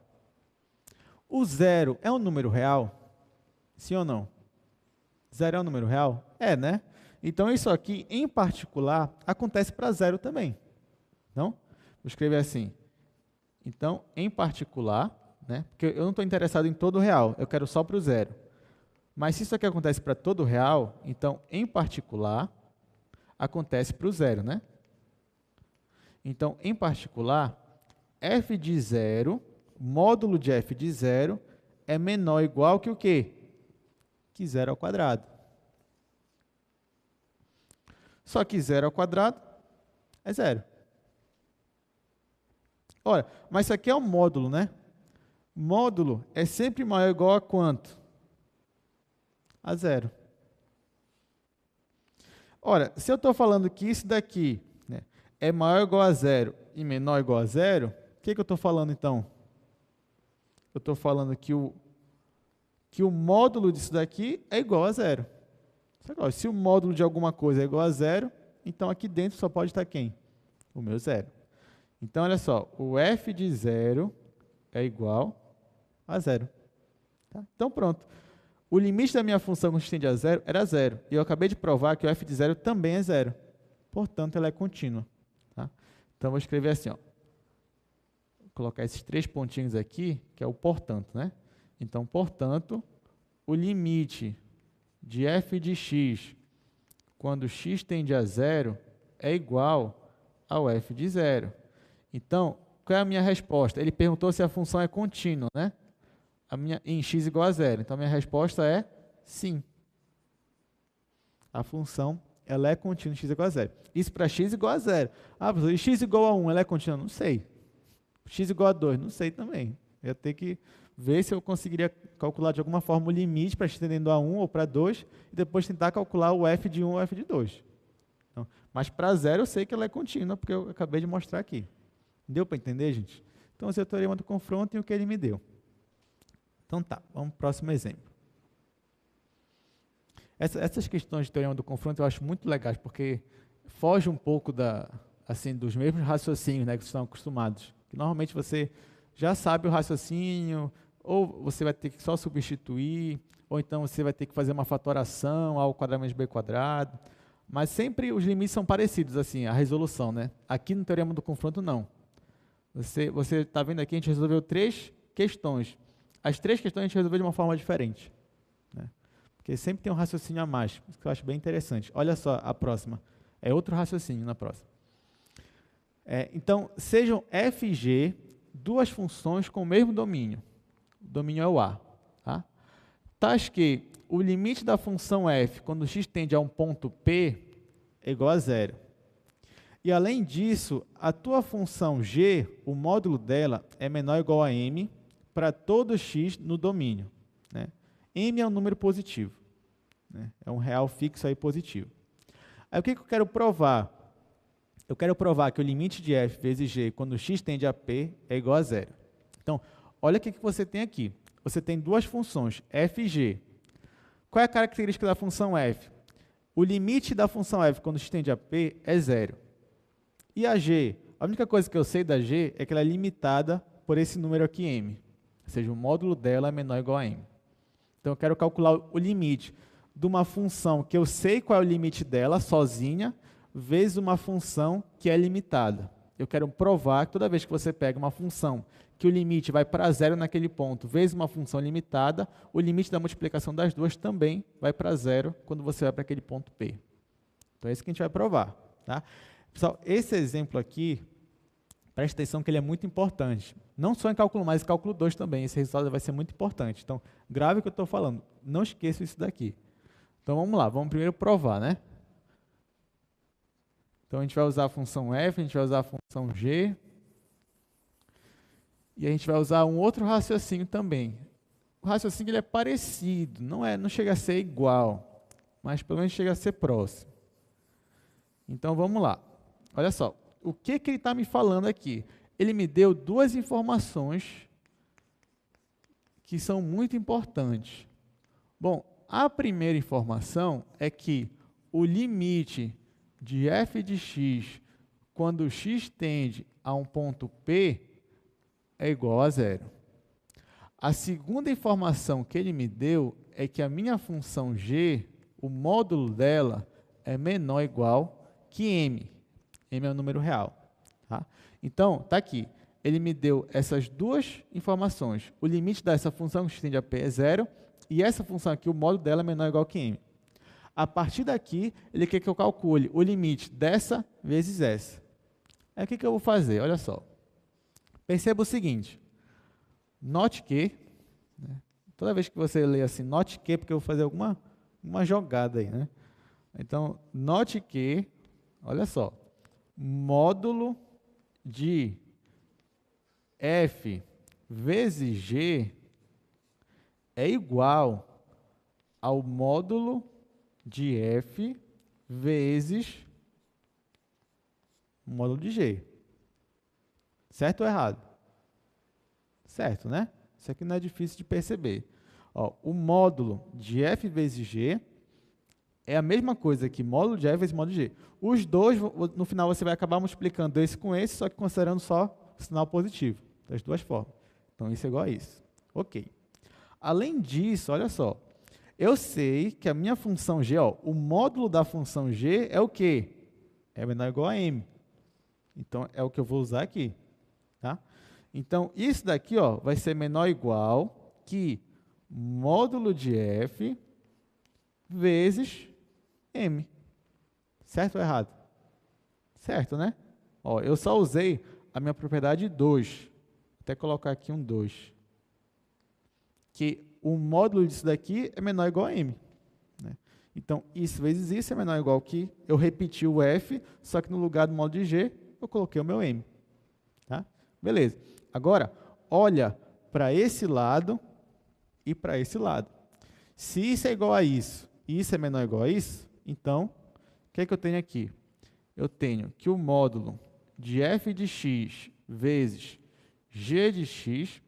O zero é um número real? Sim ou não? Zero é um número real? É, né? Então, isso aqui, em particular, acontece para zero também. Então, vou escrever assim. Então, em particular, né? Porque eu não estou interessado em todo real, eu quero só para o zero. Mas se isso aqui acontece para todo real, então, em particular, acontece para o zero, né? Então, em particular, f de zero, módulo de f de zero, é menor ou igual que o quê? Que zero ao quadrado. Só que zero ao quadrado é zero. Ora, mas isso aqui é um módulo, né? Módulo é sempre maior ou igual a quanto? A zero. Ora, se eu estou falando que isso daqui, né, é maior ou igual a zero e menor ou igual a zero, o que eu estou falando então? Eu estou falando que o módulo disso daqui é igual a zero. Se o módulo de alguma coisa é igual a zero, então aqui dentro só pode estar quem? O meu zero. Então, olha só, o f de zero é igual a zero. Tá? Então, pronto. O limite da minha função quando tende a zero era zero. E eu acabei de provar que o f de zero também é zero. Portanto, ela é contínua. Tá? Então, vou escrever assim, ó. Vou colocar esses 3 pontinhos aqui, que é o portanto, né? Então, portanto, o limite de f de x, quando x tende a zero, é igual ao f de zero. Então, qual é a minha resposta? Ele perguntou se a função é contínua, né? Em x igual a zero. Então, a minha resposta é sim. A função, ela é contínua em x igual a zero. Isso para x igual a zero. Ah, professor, e x igual a 1, ela é contínua? Não sei. X igual a 2? Não sei também. Eu ia ter que ver se eu conseguiria calcular de alguma forma o limite para x tendendo a 1 ou para 2, e depois tentar calcular o f de 1 ou f de 2. Então, mas para zero eu sei que ela é contínua, porque eu acabei de mostrar aqui. Deu para entender, gente? Então, esse é o teorema do confronto e o que ele me deu. Então tá, vamos para o próximo exemplo. Essas questões de teorema do confronto eu acho muito legais, porque foge um pouco dos mesmos raciocínios, né, que vocês estão acostumados. Que normalmente você já sabe o raciocínio, ou você vai ter que só substituir, ou então você vai ter que fazer uma fatoração ao quadrado menos b quadrado, mas sempre os limites são parecidos, assim, a resolução, né? Aqui no teorema do confronto, não. Você está vendo aqui, a gente resolveu 3 questões. As 3 questões a gente resolveu de uma forma diferente, né? Porque sempre tem um raciocínio a mais, isso que eu acho bem interessante. Olha só a próxima, é outro raciocínio na próxima. Então, sejam f e g 2 funções com o mesmo domínio. O domínio é o A. Tá? Tais que o limite da função f, quando x tende a um ponto P, é igual a zero. E, além disso, a tua função g, o módulo dela, é menor ou igual a m para todo x no domínio. Né? M é um número positivo. Né? É um real fixo aí positivo. Aí, o que eu quero provar? Eu quero provar que o limite de f vezes g, quando x tende a p, é igual a zero. Então, olha o que você tem aqui. Você tem 2 funções, f e g. Qual é a característica da função f? O limite da função f, quando x tende a p, é zero. E a g? A única coisa que eu sei da g é que ela é limitada por esse número aqui, m. Ou seja, o módulo dela é menor ou igual a m. Então, eu quero calcular o limite de uma função que eu sei qual é o limite dela, sozinha, vezes uma função que é limitada. Eu quero provar que toda vez que você pega uma função que o limite vai para zero naquele ponto, vezes uma função limitada, o limite da multiplicação das duas também vai para zero quando você vai para aquele ponto P. Então, é isso que a gente vai provar. Tá? Pessoal, esse exemplo aqui, preste atenção que ele é muito importante. Não só em cálculo 1, mas em cálculo 2 também. Esse resultado vai ser muito importante. Então, grave o que eu estou falando. Não esqueça isso daqui. Então, vamos lá. Vamos primeiro provar, né? Então, a gente vai usar a função f, a gente vai usar a função g. E a gente vai usar um outro raciocínio também. o raciocínio ele é parecido, não chega a ser igual, mas pelo menos chega a ser próximo. Então, vamos lá. Olha só, o que ele está me falando aqui? Ele me deu duas informações que são muito importantes. Bom, a primeira informação é que o limite de f de x, quando x tende a um ponto P, é igual a zero. A segunda informação que ele me deu é que a minha função g, o módulo dela, é menor ou igual que m. M é um número real. Tá? Então, está aqui. Ele me deu essas duas informações. O limite dessa função que tende a P é zero, e essa função aqui, o módulo dela é menor ou igual que m. A partir daqui, ele quer que eu calcule o limite dessa vezes essa. Aí, o que eu vou fazer? Olha só. Perceba o seguinte. Note que, né, toda vez que você lê assim, note que, porque eu vou fazer uma jogada aí, né? Então, note que, olha só, módulo de f vezes g é igual ao módulo de f vezes o módulo de g. Certo ou errado? Certo, né? Isso aqui não é difícil de perceber. Ó, o módulo de f vezes g é a mesma coisa que módulo de f vezes módulo de g. Os dois, no final, você vai acabar multiplicando esse com esse, só que considerando só o sinal positivo, das duas formas. Então, isso é igual a isso. Ok. Além disso, olha só, eu sei que a minha função g, ó, o módulo da função g é o quê? É menor ou igual a m. Então, é o que eu vou usar aqui. Tá? Então, isso daqui ó, vai ser menor ou igual que módulo de f vezes m. Certo ou errado? Certo, né? Ó, eu só usei a minha propriedade 2. Vou até colocar aqui um 2. Que o módulo disso daqui é menor ou igual a m. Né? Então, isso vezes isso é menor ou igual que eu repeti o f, só que no lugar do módulo de g, eu coloquei o meu m. Tá? Beleza. Agora, olha para esse lado e para esse lado. Se isso é igual a isso e isso é menor ou igual a isso, então, o que é que eu tenho aqui? Eu tenho que o módulo de f de x vezes g de x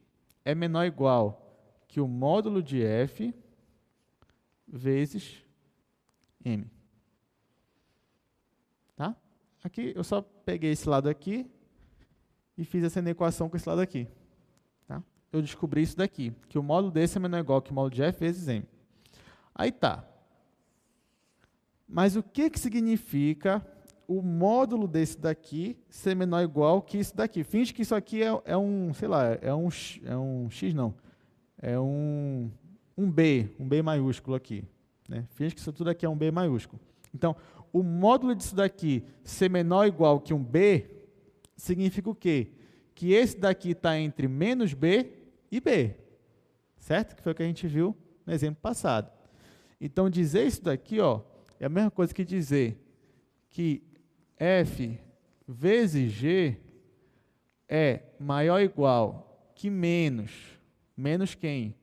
é menor ou igual que o módulo de f vezes m. Tá? Aqui eu só peguei esse lado aqui e fiz essa equação com esse lado aqui. Tá? Eu descobri isso daqui, que o módulo desse é menor ou igual que o módulo de f vezes m. Aí tá. Mas o que significa o módulo desse daqui ser menor ou igual que isso daqui? Finge que isso aqui é um, sei lá, é um x não, é um B maiúsculo aqui. Né? Finge que isso tudo aqui é um B maiúsculo. Então, o módulo disso daqui ser menor ou igual que um B, significa o quê? Que esse daqui está entre menos B e B. Certo? Que foi o que a gente viu no exemplo passado. Então, dizer isso daqui ó, é a mesma coisa que dizer que f vezes g é maior ou igual que menos quem?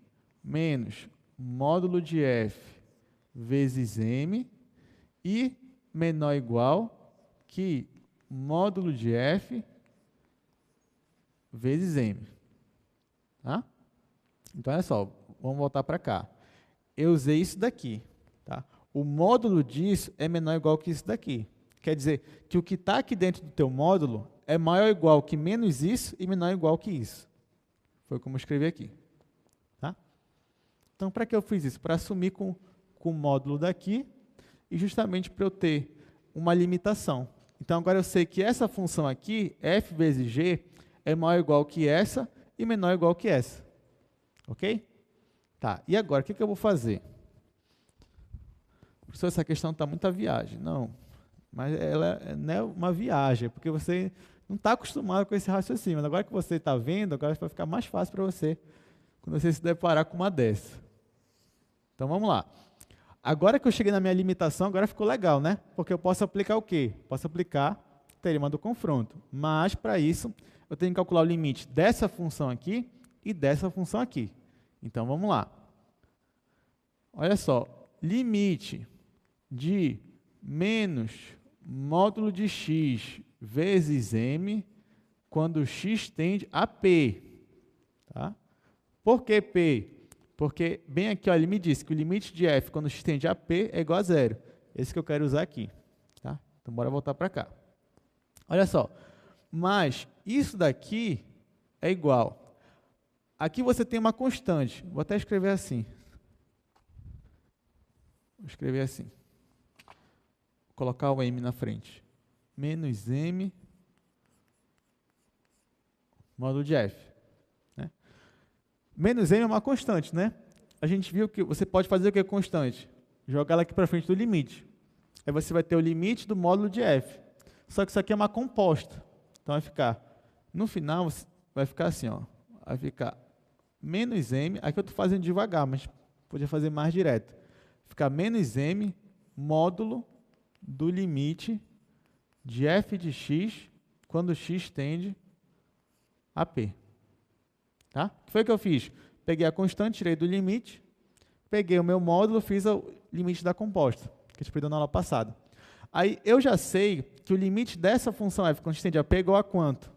Menos módulo de f vezes m e menor ou igual que módulo de f vezes m. Tá? Então, olha só, vamos voltar para cá. Eu usei isso daqui. Tá? O módulo disso é menor ou igual que isso daqui. Quer dizer que o que está aqui dentro do teu módulo é maior ou igual que menos isso e menor ou igual que isso. Foi como eu escrevi aqui. Tá? Então, para que eu fiz isso? Para assumir com o módulo daqui e justamente para eu ter uma limitação. Então, agora eu sei que essa função aqui, f vezes g, é maior ou igual que essa e menor ou igual que essa. Ok? Tá, e agora, o que eu vou fazer? Professor, essa questão está muita viagem. Não, mas ela não é uma viagem, porque você não está acostumado com esse raciocínio. Mas agora que você está vendo, agora vai ficar mais fácil para você, quando você se deparar com uma dessa. Então, vamos lá. Agora que eu cheguei na minha limitação, agora ficou legal, né? Porque eu posso aplicar o quê? Posso aplicar o teorema do confronto. Mas, para isso, eu tenho que calcular o limite dessa função aqui e dessa função aqui. Então, vamos lá. Olha só, limite de menos módulo de x vezes m quando x tende a p. Tá? Por que p? Porque bem aqui, ó, ele me disse que o limite de f quando x tende a p é igual a zero. Esse que eu quero usar aqui. Tá? Então, bora voltar para cá. Olha só, mas isso daqui é igual. Aqui você tem uma constante. Vou até escrever assim. Vou escrever assim. Vou colocar o m na frente. Menos m módulo de f. Né? Menos m é uma constante, né? A gente viu que você pode fazer o que é constante? Jogar ela aqui para frente do limite. Aí você vai ter o limite do módulo de f. Só que isso aqui é uma composta. Então vai ficar, no final, vai ficar assim, ó. Vai ficar menos m, aqui eu estou fazendo devagar, mas podia fazer mais direto. Ficar menos m módulo do limite de f de x quando x tende a p. Tá? O que foi que eu fiz? Peguei a constante, tirei do limite, peguei o meu módulo, fiz o limite da composta, que eu te pedi na aula passada. Aí eu já sei que o limite dessa função f quando x tende a p é igual a quanto?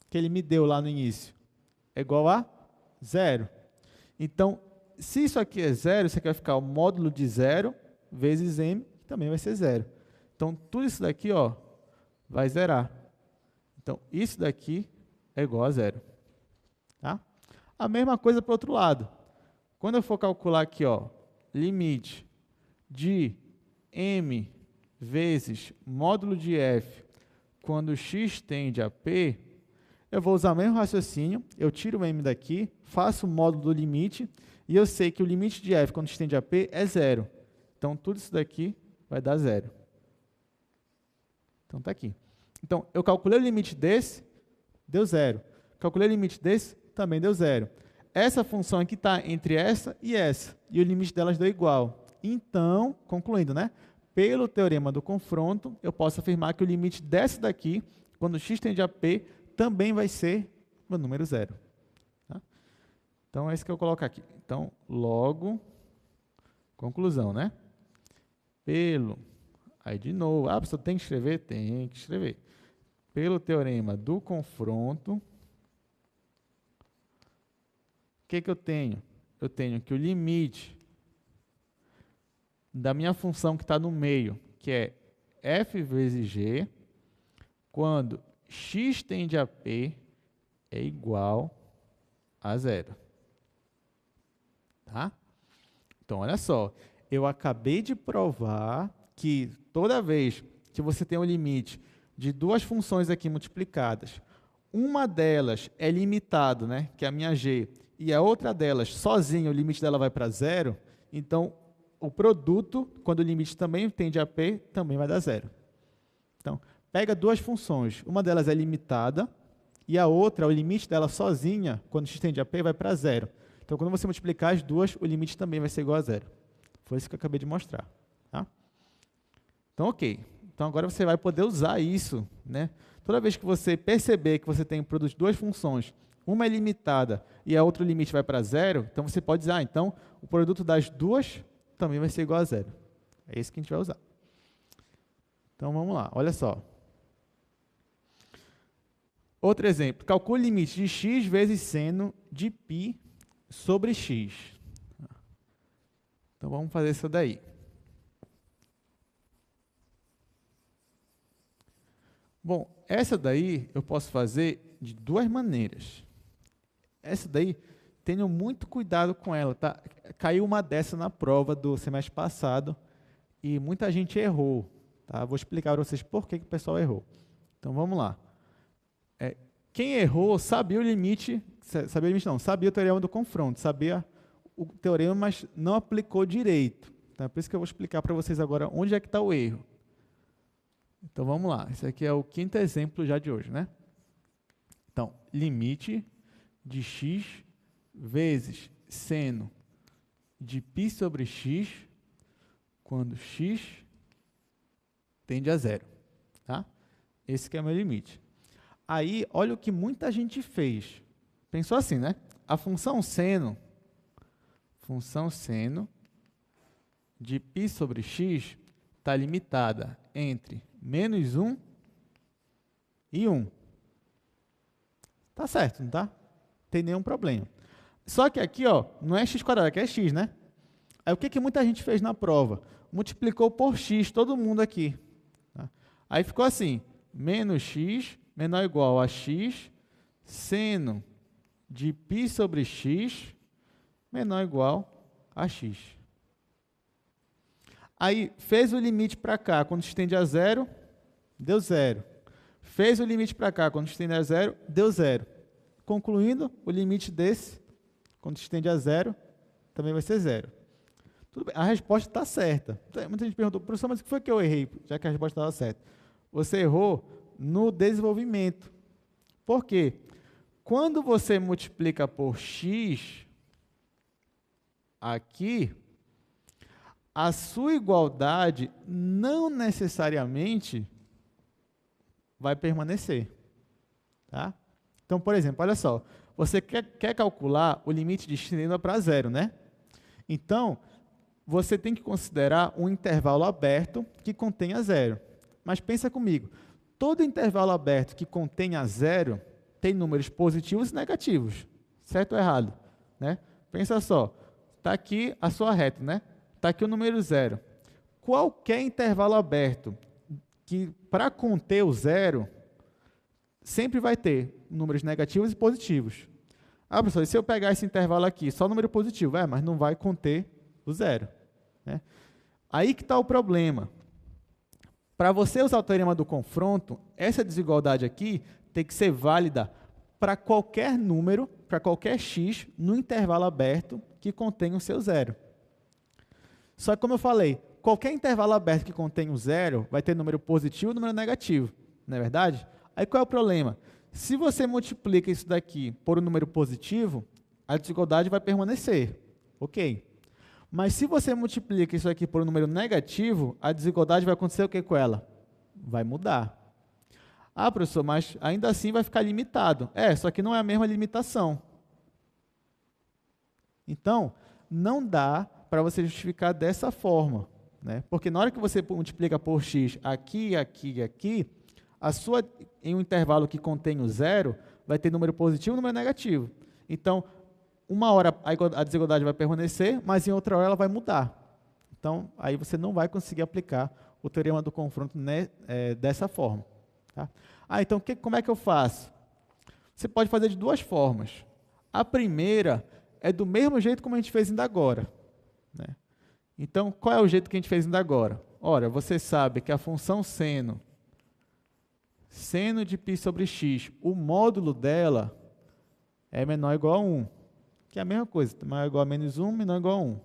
Que ele me deu lá no início. É igual a zero. Então, se isso aqui é zero, isso aqui vai ficar o módulo de zero vezes m, que também vai ser zero. Então, tudo isso daqui, ó, vai zerar. Então, isso daqui é igual a zero. Tá? A mesma coisa para o outro lado. Quando eu for calcular aqui, ó, limite de m vezes módulo de f quando x tende a p, eu vou usar o mesmo raciocínio, eu tiro o m daqui, faço o módulo do limite, e eu sei que o limite de f quando x tende a p é zero. Então, tudo isso daqui vai dar zero. Então, está aqui. Então, eu calculei o limite desse, deu zero. Calculei o limite desse, também deu zero. Essa função aqui está entre essa, e o limite delas deu igual. Então, concluindo, né? Pelo teorema do confronto, eu posso afirmar que o limite dessa daqui, quando x tende a p, também vai ser o número zero. Tá? Então, é isso que eu coloco aqui. Então, logo, conclusão, né? Aí de novo, a pessoa tem que escrever? Tem que escrever. Pelo teorema do confronto, o que eu tenho? Eu tenho que o limite da minha função que está no meio, que é f vezes g, quando x tende a p, é igual a zero. Tá? Então, olha só, eu acabei de provar que toda vez que você tem um limite de duas funções aqui multiplicadas, uma delas é limitado, né, que é a minha g, e a outra delas, sozinha, o limite dela vai para zero, então, o produto, quando o limite também tende a p, também vai dar zero. Então, pega duas funções, uma delas é limitada, e a outra, o limite dela sozinha, quando x tende a p, vai para zero. Então, quando você multiplicar as duas, o limite também vai ser igual a zero. Foi isso que eu acabei de mostrar. Tá? Então, ok. Então, agora você vai poder usar isso. Né? Toda vez que você perceber que você tem um produto de duas funções, uma é limitada e a outra limite vai para zero, então você pode dizer, então, o produto das duas também vai ser igual a zero. É isso que a gente vai usar. Então, vamos lá. Olha só. Outro exemplo. Calcule o limite de x vezes seno de π sobre x. Então, vamos fazer isso daí. Bom, essa daí eu posso fazer de duas maneiras. Essa daí, tenham muito cuidado com ela, tá? Caiu uma dessa na prova do semestre passado e muita gente errou, tá? Vou explicar para vocês por que o pessoal errou. Então, vamos lá. Quem errou sabia o limite, sabia o teorema do confronto, sabia o teorema, mas não aplicou direito. Tá? Por isso que eu vou explicar para vocês agora onde é que está o erro. Então, vamos lá. Esse aqui é o quinto exemplo já de hoje, né? Então, limite de x vezes seno de π sobre x quando x tende a zero. Tá? Esse que é o meu limite. Aí, olha o que muita gente fez. Pensou assim, né? A função seno de π sobre x está limitada entre menos 1 e 1. Tá certo, não tá? Não tem nenhum problema. Só que aqui, ó, não é x², aqui é x, né? Aí o que muita gente fez na prova? Multiplicou por x, todo mundo aqui. Tá? Aí ficou assim, menos x menor ou igual a x, seno de π sobre x menor ou igual a x. Aí fez o limite para cá, quando estende a zero, deu zero. Fez o limite para cá, quando estende a zero, deu zero. Concluindo, o limite desse, quando estende a zero, também vai ser zero. Tudo bem, a resposta está certa. Muita gente perguntou, professor, mas o que foi que eu errei, já que a resposta estava certa? Você errou no desenvolvimento. Por quê? Quando você multiplica por x aqui, a sua igualdade não necessariamente vai permanecer. Tá? Então, por exemplo, olha só, você quer calcular o limite de x tendendo para zero, né? Então, você tem que considerar um intervalo aberto que contenha zero. Mas pensa comigo, todo intervalo aberto que contenha zero tem números positivos e negativos, certo ou errado? Né? Pensa só, está aqui a sua reta, né? Está aqui o número zero. Qualquer intervalo aberto que, para conter o zero, sempre vai ter números negativos e positivos. Ah, professor, e se eu pegar esse intervalo aqui, só número positivo? Mas não vai conter o zero. Né? Aí que está o problema. Para você usar o teorema do confronto, essa desigualdade aqui tem que ser válida para qualquer número, para qualquer x, no intervalo aberto que contém o seu zero. Só que, como eu falei, qualquer intervalo aberto que contém o zero vai ter número positivo e número negativo, não é verdade? Aí qual é o problema? Se você multiplica isso daqui por um número positivo, a desigualdade vai permanecer, ok? Mas se você multiplica isso aqui por um número negativo, a desigualdade vai acontecer o que com ela? Vai mudar. Ah, professor, mas ainda assim vai ficar limitado. Só que não é a mesma limitação. Então, não dá para você justificar dessa forma, né? Porque na hora que você multiplica por x aqui, aqui e aqui, em um intervalo que contém o zero, vai ter número positivo e número negativo. Então, uma hora a desigualdade vai permanecer, mas em outra hora ela vai mudar. Então, aí você não vai conseguir aplicar o teorema do confronto dessa forma. Tá? Então, como é que eu faço? Você pode fazer de duas formas. A primeira é do mesmo jeito como a gente fez ainda agora. Né? Então, qual é o jeito que a gente fez ainda agora? Ora, você sabe que a função seno de π sobre x, o módulo dela é menor ou igual a 1, que é a mesma coisa, maior ou igual a menos 1, menor ou igual a 1.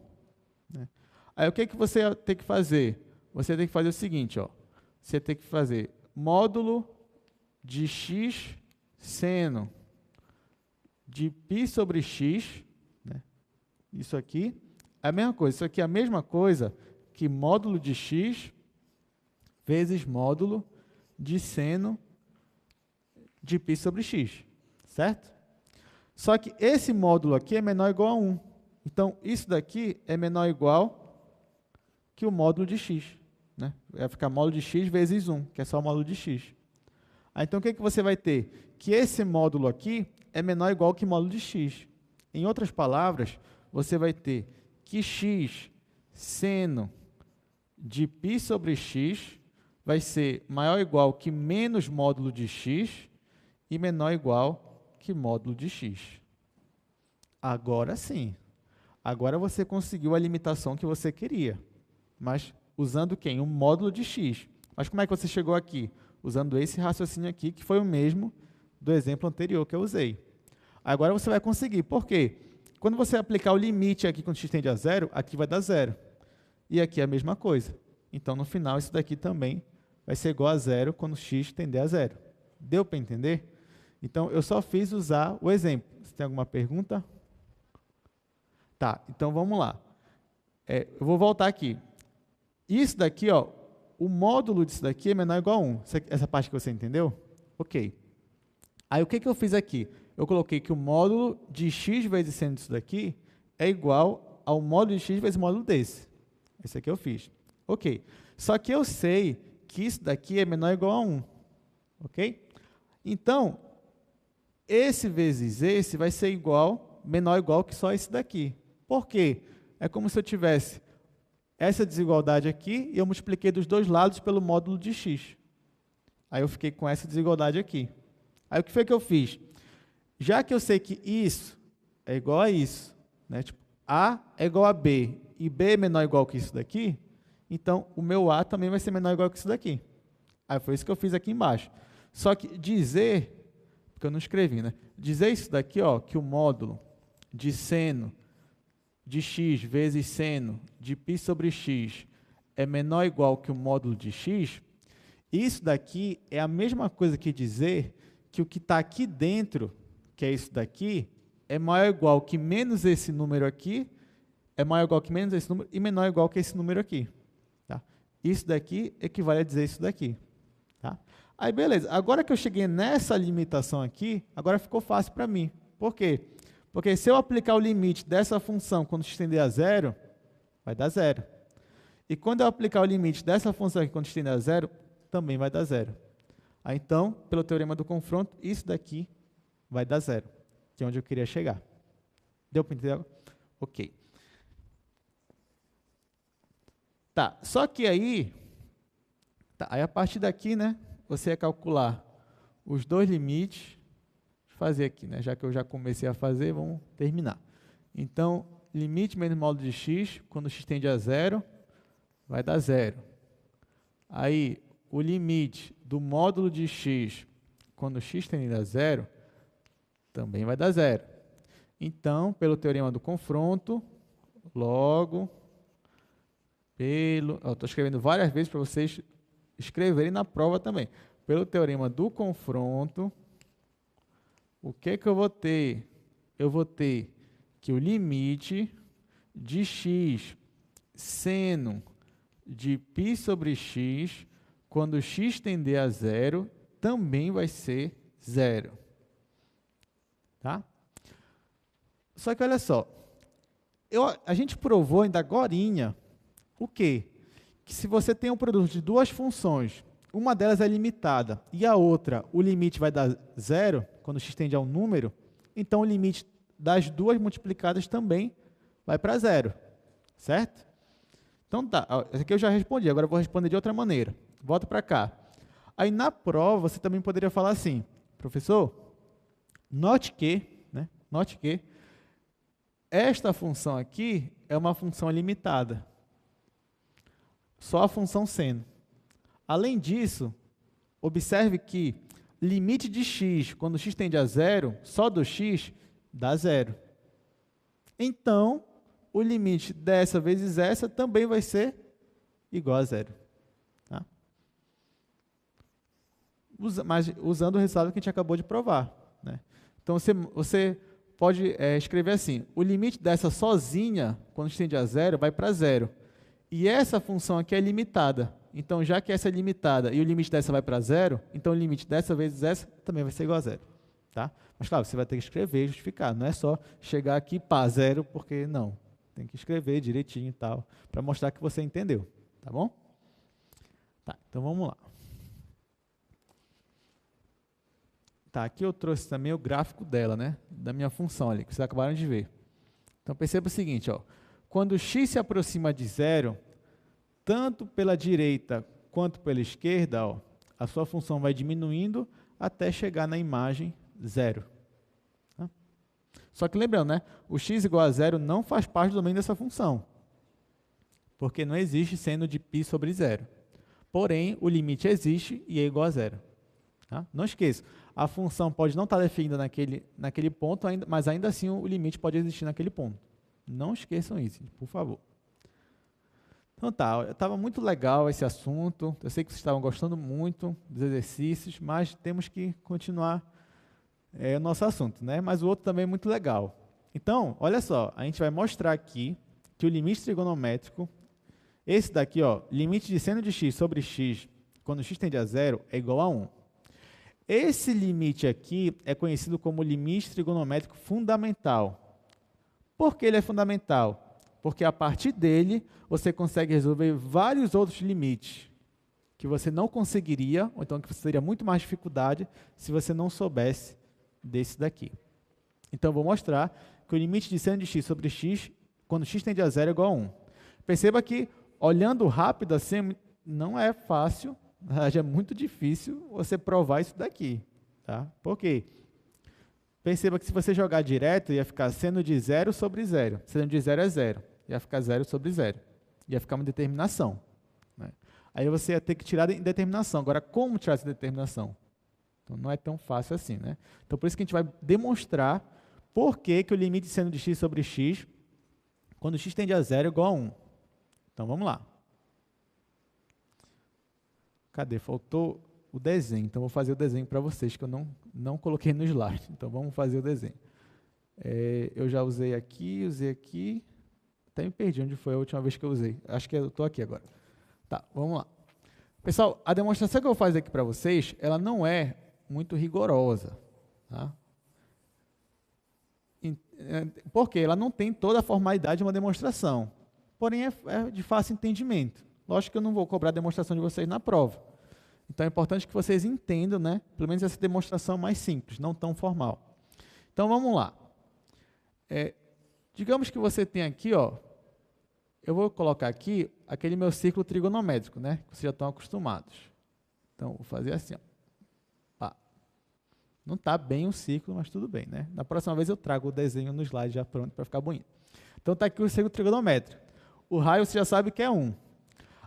Né? Aí, o que você tem que fazer? Você tem que fazer o seguinte, ó, você tem que fazer módulo de x seno de π sobre x, né? Isso aqui é a mesma coisa, isso aqui é a mesma coisa que módulo de x vezes módulo de seno de π sobre x, certo? Só que esse módulo aqui é menor ou igual a 1. Então, isso daqui é menor ou igual que o módulo de x. Né? Vai ficar módulo de x vezes 1, que é só o módulo de x. Então, o que você vai ter? Que esse módulo aqui é menor ou igual que módulo de x. Em outras palavras, você vai ter que x seno de π sobre x vai ser maior ou igual que menos módulo de x e menor ou igual que módulo de x. Agora sim. Agora você conseguiu a limitação que você queria. Mas usando quem? O módulo de x. Mas como é que você chegou aqui? Usando esse raciocínio aqui, que foi o mesmo do exemplo anterior que eu usei. Agora você vai conseguir. Por quê? Quando você aplicar o limite aqui quando x tende a zero, aqui vai dar zero. E aqui é a mesma coisa. Então, no final, isso daqui também vai ser igual a zero quando x tender a zero. Deu para entender? Então, eu só fiz usar o exemplo. Você tem alguma pergunta? Tá, então vamos lá. Eu vou voltar aqui. Isso daqui, ó, o módulo disso daqui é menor ou igual a 1. Essa parte que você entendeu? Ok. Aí, o que eu fiz aqui? Eu coloquei que o módulo de x vezes seno disso daqui é igual ao módulo de x vezes o módulo desse. Esse aqui eu fiz. Ok. Só que eu sei que isso daqui é menor ou igual a 1. Ok? Então, esse vezes esse vai ser igual, menor ou igual que só esse daqui. Por quê? É como se eu tivesse essa desigualdade aqui e eu multipliquei dos dois lados pelo módulo de x. Aí eu fiquei com essa desigualdade aqui. Aí o que foi que eu fiz? Já que eu sei que isso é igual a isso, né? Tipo, A é igual a B e B é menor ou igual que isso daqui, então o meu A também vai ser menor ou igual que isso daqui. Aí foi isso que eu fiz aqui embaixo. Só que dizer, porque eu não escrevi, né? Dizer isso daqui, ó, que o módulo de seno de x vezes seno de π sobre x é menor ou igual que o módulo de x, isso daqui é a mesma coisa que dizer que o que está aqui dentro, que é isso daqui, é maior ou igual que menos esse número aqui, é maior ou igual que menos esse número e menor ou igual que esse número aqui. Tá? Isso daqui equivale a dizer isso daqui. Tá? Aí, beleza. Agora que eu cheguei nessa limitação aqui, agora ficou fácil para mim. Por quê? Porque se eu aplicar o limite dessa função quando estender a zero, vai dar zero. E quando eu aplicar o limite dessa função aqui quando estender a zero, também vai dar zero. Aí, então, pelo teorema do confronto, isso daqui vai dar zero, que é onde eu queria chegar. Deu para entender? Ok. Tá, só que aí, aí a partir daqui, né, você ia calcular os dois limites, fazer aqui, né, já que eu já comecei a fazer, vamos terminar. Então, limite menos módulo de x, quando x tende a zero, vai dar zero. Aí, o limite do módulo de x, quando x tende a zero, também vai dar zero. Então, pelo teorema do confronto, logo, estou escrevendo várias vezes para vocês escreverem na prova também. Pelo teorema do confronto, o que eu vou ter? Eu vou ter que o limite de x seno de π sobre x, quando x tender a zero, também vai ser zero. Tá? Só que olha só, a gente provou ainda agorinha o quê? Que se você tem um produto de duas funções, uma delas é limitada e a outra, o limite vai dar zero, quando x tende a um número, então o limite das duas multiplicadas também vai para zero, certo? Então tá, essa aqui eu já respondi, agora eu vou responder de outra maneira. Volta para cá. Aí na prova você também poderia falar assim, professor, note que esta função aqui é uma função limitada. Só a função seno. Além disso, observe que limite de x, quando x tende a zero, só do x dá zero. Então, o limite dessa vezes essa também vai ser igual a zero. Tá? Mas usando o resultado que a gente acabou de provar. Né? Então, você pode escrever assim, o limite dessa sozinha, quando x tende a zero, vai para zero. E essa função aqui é limitada. Então, já que essa é limitada e o limite dessa vai para zero, então o limite dessa vezes essa também vai ser igual a zero. Tá? Mas, claro, você vai ter que escrever e justificar. Não é só chegar aqui, pá, zero, porque não. Tem que escrever direitinho e tal, para mostrar que você entendeu. Tá bom? Tá, então vamos lá. Tá, aqui eu trouxe também o gráfico dela, né? Da minha função ali, que vocês acabaram de ver. Então, perceba o seguinte, ó. Quando x se aproxima de zero, tanto pela direita quanto pela esquerda, ó, a sua função vai diminuindo até chegar na imagem zero. Tá? Só que lembrando, né, o x igual a zero não faz parte do domínio dessa função, porque não existe seno de π sobre zero. Porém, o limite existe e é igual a zero. Tá? Não esqueça, a função pode não estar definida naquele ponto, mas ainda assim o limite pode existir naquele ponto. Não esqueçam isso, por favor. Então tá, estava muito legal esse assunto, eu sei que vocês estavam gostando muito dos exercícios, mas temos que continuar o nosso assunto, né? Mas o outro também é muito legal. Então, olha só, a gente vai mostrar aqui que o limite trigonométrico, esse daqui, ó, limite de seno de x sobre x, quando x tende a zero, é igual a 1. Esse limite aqui é conhecido como limite trigonométrico fundamental. Por que ele é fundamental? Porque a partir dele você consegue resolver vários outros limites que você não conseguiria, ou então que você teria muito mais dificuldade se você não soubesse desse daqui. Então, eu vou mostrar que o limite de seno de x sobre x, quando x tende a zero, é igual a 1. Perceba que, olhando rápido assim, não é fácil, é muito difícil você provar isso daqui. Tá? Por quê? Perceba que se você jogar direto, ia ficar seno de 0 sobre 0. Seno de 0 é 0. Ia ficar 0 sobre 0. Ia ficar uma determinação. Né? Aí você ia ter que tirar a determinação. Agora, como tirar essa determinação? Então, não é tão fácil assim. Né? Então, por isso que a gente vai demonstrar por que o limite de seno de x sobre x, quando x tende a 0, é igual a 1. Então, vamos lá. Cadê? Faltou o desenho. Então, vou fazer o desenho para vocês, que eu não coloquei no slide. Então, vamos fazer o desenho. Eu já usei aqui. Até me perdi onde foi a última vez que eu usei. Acho que eu estou aqui agora. Tá, vamos lá. Pessoal, a demonstração que eu vou fazer aqui para vocês, ela não é muito rigorosa. Tá? Porque ela não tem toda a formalidade de uma demonstração. Porém, é de fácil entendimento. Lógico que eu não vou cobrar a demonstração de vocês na prova. Então, é importante que vocês entendam, né? Pelo menos essa demonstração mais simples, não tão formal. Então, vamos lá. Digamos que você tem aqui, ó, eu vou colocar aqui aquele meu círculo trigonométrico, né? Que vocês já estão acostumados. Então, vou fazer assim, ó. Pá. Não está bem um círculo, mas tudo bem, né? Na próxima vez eu trago o desenho no slide já pronto para ficar bonito. Então, está aqui o círculo trigonométrico. O raio você já sabe que é 1.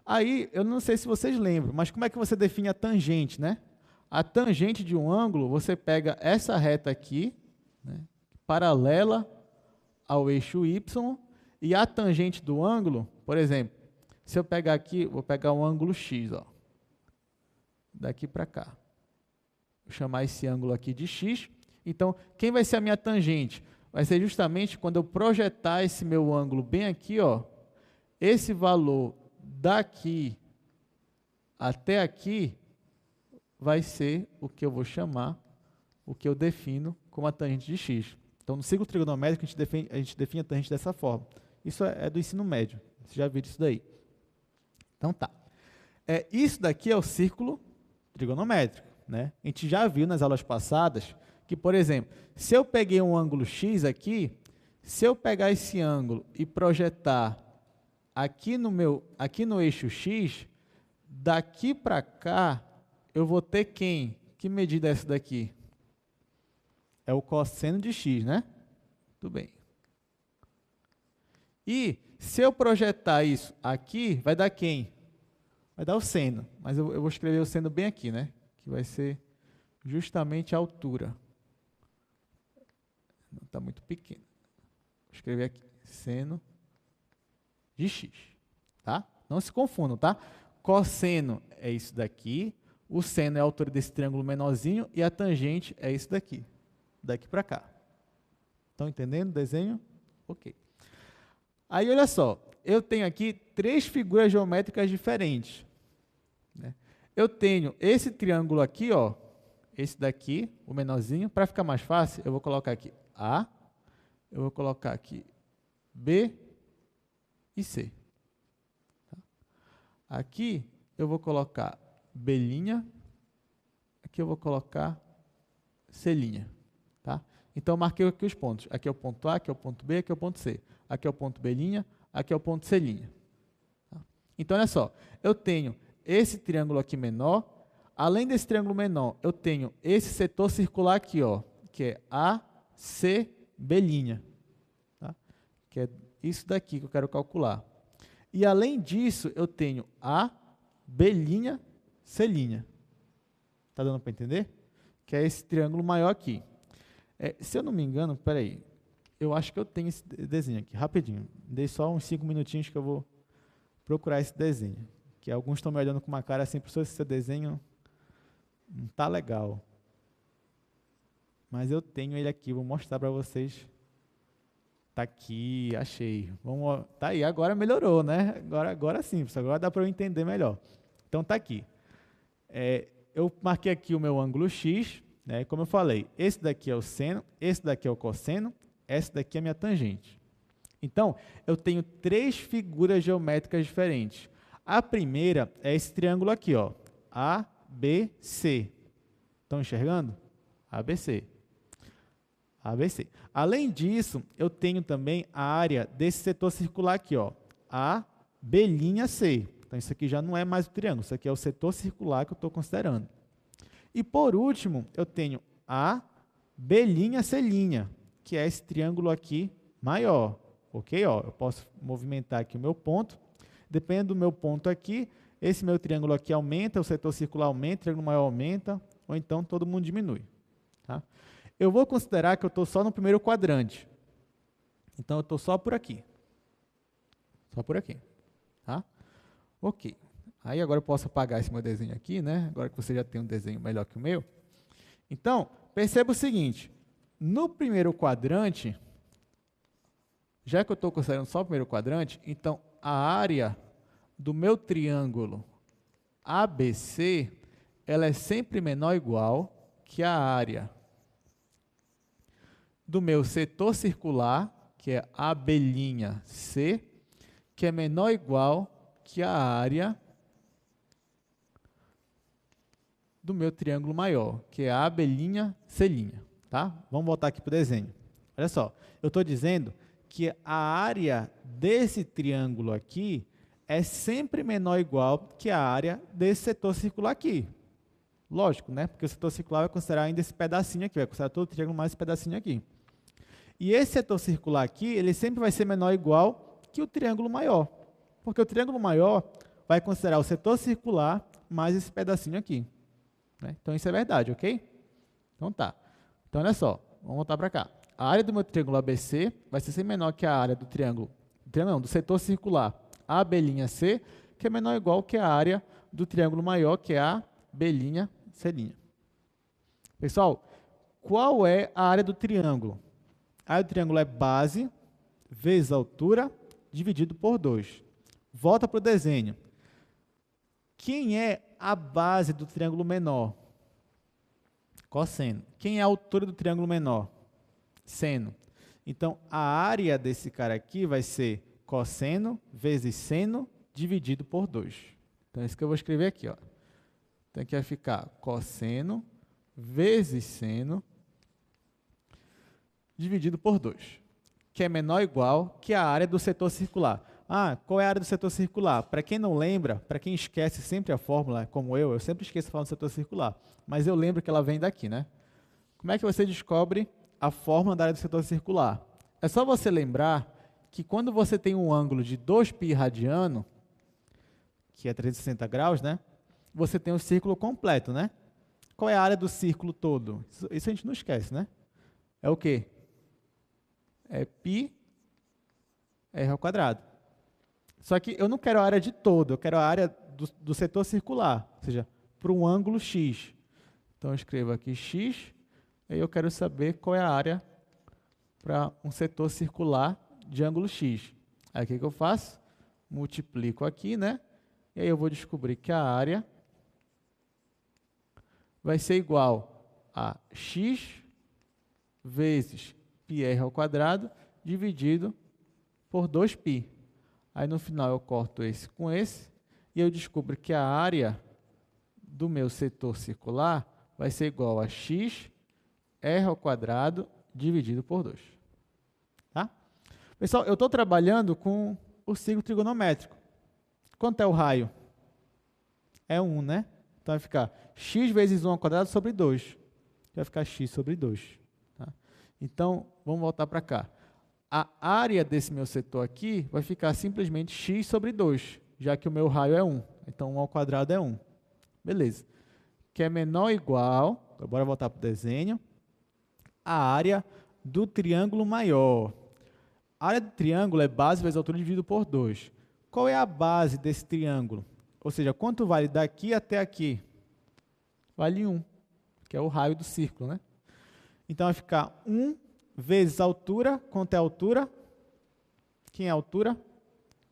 Aí, eu não sei se vocês lembram, mas como é que você define a tangente, né? A tangente de um ângulo, você pega essa reta aqui, né, paralela ao eixo y, e a tangente do ângulo, por exemplo, se eu pegar aqui, vou pegar um ângulo x, ó, daqui para cá. Vou chamar esse ângulo aqui de x. Então, quem vai ser a minha tangente? Vai ser justamente quando eu projetar esse meu ângulo bem aqui, ó, esse valor daqui até aqui vai ser o que eu vou chamar, o que eu defino como a tangente de x. Então, no círculo trigonométrico, a gente define a tangente dessa forma. Isso é do ensino médio. Você já viu isso daí. Então, tá. Isso daqui é o círculo trigonométrico. Né? A gente já viu nas aulas passadas que, por exemplo, se eu peguei um ângulo x aqui, se eu pegar esse ângulo e projetar aqui no eixo x, daqui para cá, eu vou ter quem? Que medida é essa daqui? É o cosseno de x, né? Tudo bem. E se eu projetar isso aqui, vai dar quem? Vai dar o seno. Mas eu vou escrever o seno bem aqui, né? Que vai ser justamente a altura. Não está muito pequeno. Vou escrever aqui, seno de x, tá? Não se confundam, tá? Cosseno é isso daqui, o seno é a altura desse triângulo menorzinho e a tangente é isso daqui, daqui para cá. Estão entendendo o desenho? Ok. Aí, olha só, eu tenho aqui 3 figuras geométricas diferentes. Né? Eu tenho esse triângulo aqui, ó, esse daqui, o menorzinho. Para ficar mais fácil, eu vou colocar aqui A, eu vou colocar aqui B e C. Tá? Aqui eu vou colocar B', aqui eu vou colocar C'. Tá? Então, eu marquei aqui os pontos. Aqui é o ponto A, aqui é o ponto B, aqui é o ponto C. Aqui é o ponto B', aqui é o ponto C'. Tá? Então, olha só, eu tenho esse triângulo aqui menor. Além desse triângulo menor, eu tenho esse setor circular aqui, ó, que é ACB'. Tá? Que é isso daqui que eu quero calcular. E, além disso, eu tenho AB', C'. Está dando para entender? Que é esse triângulo maior aqui. Se eu não me engano, peraí, eu acho que eu tenho esse desenho aqui, rapidinho. Dei só uns 5 minutinhos que eu vou procurar esse desenho. Que alguns estão me olhando com uma cara assim, professor, esse seu desenho não está legal. Mas eu tenho ele aqui, vou mostrar para vocês. Está aqui, achei. Tá aí, agora melhorou, né? Agora sim, agora dá para eu entender melhor. Então, está aqui. eu marquei aqui o meu ângulo x, né? Como eu falei, esse daqui é o seno, esse daqui é o cosseno, essa daqui é a minha tangente. Então, eu tenho 3 figuras geométricas diferentes. A primeira é esse triângulo aqui, ó, ABC. Estão enxergando? ABC. ABC. Além disso, eu tenho também a área desse setor circular aqui, ó, AB'(C). Então, isso aqui já não é mais o triângulo, isso aqui é o setor circular que eu estou considerando. E, por último, eu tenho AB'(C'), que é esse triângulo aqui maior. Ok? Ó, eu posso movimentar aqui o meu ponto. Dependendo do meu ponto aqui, esse meu triângulo aqui aumenta, o setor circular aumenta, o triângulo maior aumenta, ou então todo mundo diminui. Tá? Eu vou considerar que eu estou só no primeiro quadrante. Então, eu estou só por aqui. Só por aqui. Tá? Ok. Aí, agora eu posso apagar esse meu desenho aqui, né? Agora que você já tem um desenho melhor que o meu. Então, perceba o seguinte. No primeiro quadrante, já que eu estou considerando só o primeiro quadrante, então, a área do meu triângulo ABC, ela é sempre menor ou igual que a área do meu setor circular, que é AB'(C), que é menor ou igual que a área do meu triângulo maior, que é AB'(C'). Tá? Vamos voltar aqui para o desenho. Olha só, eu estou dizendo que a área desse triângulo aqui é sempre menor ou igual que a área desse setor circular aqui. Lógico, né? Porque o setor circular vai considerar ainda esse pedacinho aqui, vai considerar todo o triângulo mais esse pedacinho aqui. E esse setor circular aqui, ele sempre vai ser menor ou igual que o triângulo maior. Porque o triângulo maior vai considerar o setor circular mais esse pedacinho aqui. Né? Então, isso é verdade, ok? Então, tá. Então, olha só. Vamos voltar para cá. A área do meu triângulo ABC vai ser sempre menor que a área do triângulo, do setor circular AB'(C), que é menor ou igual que a área do triângulo maior, que é AB'(C'). Pessoal, qual é a área do triângulo? A área do triângulo é base vezes altura dividido por 2. Volta para o desenho. Quem é a base do triângulo menor? Cosseno. Quem é a altura do triângulo menor? Seno. Então, a área desse cara aqui vai ser cosseno vezes seno dividido por 2. Então, é isso que eu vou escrever aqui. Ó. Então, aqui vai ficar cosseno vezes seno dividido por 2, que é menor ou igual que a área do setor circular. Ah, qual é a área do setor circular? Para quem não lembra, para quem esquece sempre a fórmula, como eu sempre esqueço de falar do setor circular, mas eu lembro que ela vem daqui, né? Como é que você descobre a fórmula da área do setor circular? É só você lembrar que quando você tem um ângulo de 2π radiano, que é 360 graus, né? Você tem o círculo completo, né? Qual é a área do círculo todo? Isso a gente não esquece, né? É o quê? É πr². Só que eu não quero a área de todo, eu quero a área do setor circular, ou seja, para um ângulo x. Então, eu escrevo aqui x, e eu quero saber qual é a área para um setor circular de ângulo x. Aí, o que eu faço? Multiplico aqui, né? E aí eu vou descobrir que a área vai ser igual a x vezes πr² dividido por 2π. Aí, no final, eu corto esse com esse, e eu descubro que a área do meu setor circular vai ser igual a x r² dividido por 2. Tá? Pessoal, eu estou trabalhando com o círculo trigonométrico. Quanto é o raio? É 1, né? Então, vai ficar x vezes 1² sobre 2. Vai ficar x sobre 2. Tá? Então, vamos voltar para cá. A área desse meu setor aqui vai ficar simplesmente x sobre 2, já que o meu raio é 1. Então, 1² é 1. Beleza. Que é menor ou igual, então, bora voltar para o desenho, a área do triângulo maior. A área do triângulo é base vezes altura dividido por 2. Qual é a base desse triângulo? Ou seja, quanto vale daqui até aqui? Vale 1, que é o raio do círculo, né? Então, vai ficar 1 vezes a altura. Quanto é a altura? Quem é a altura?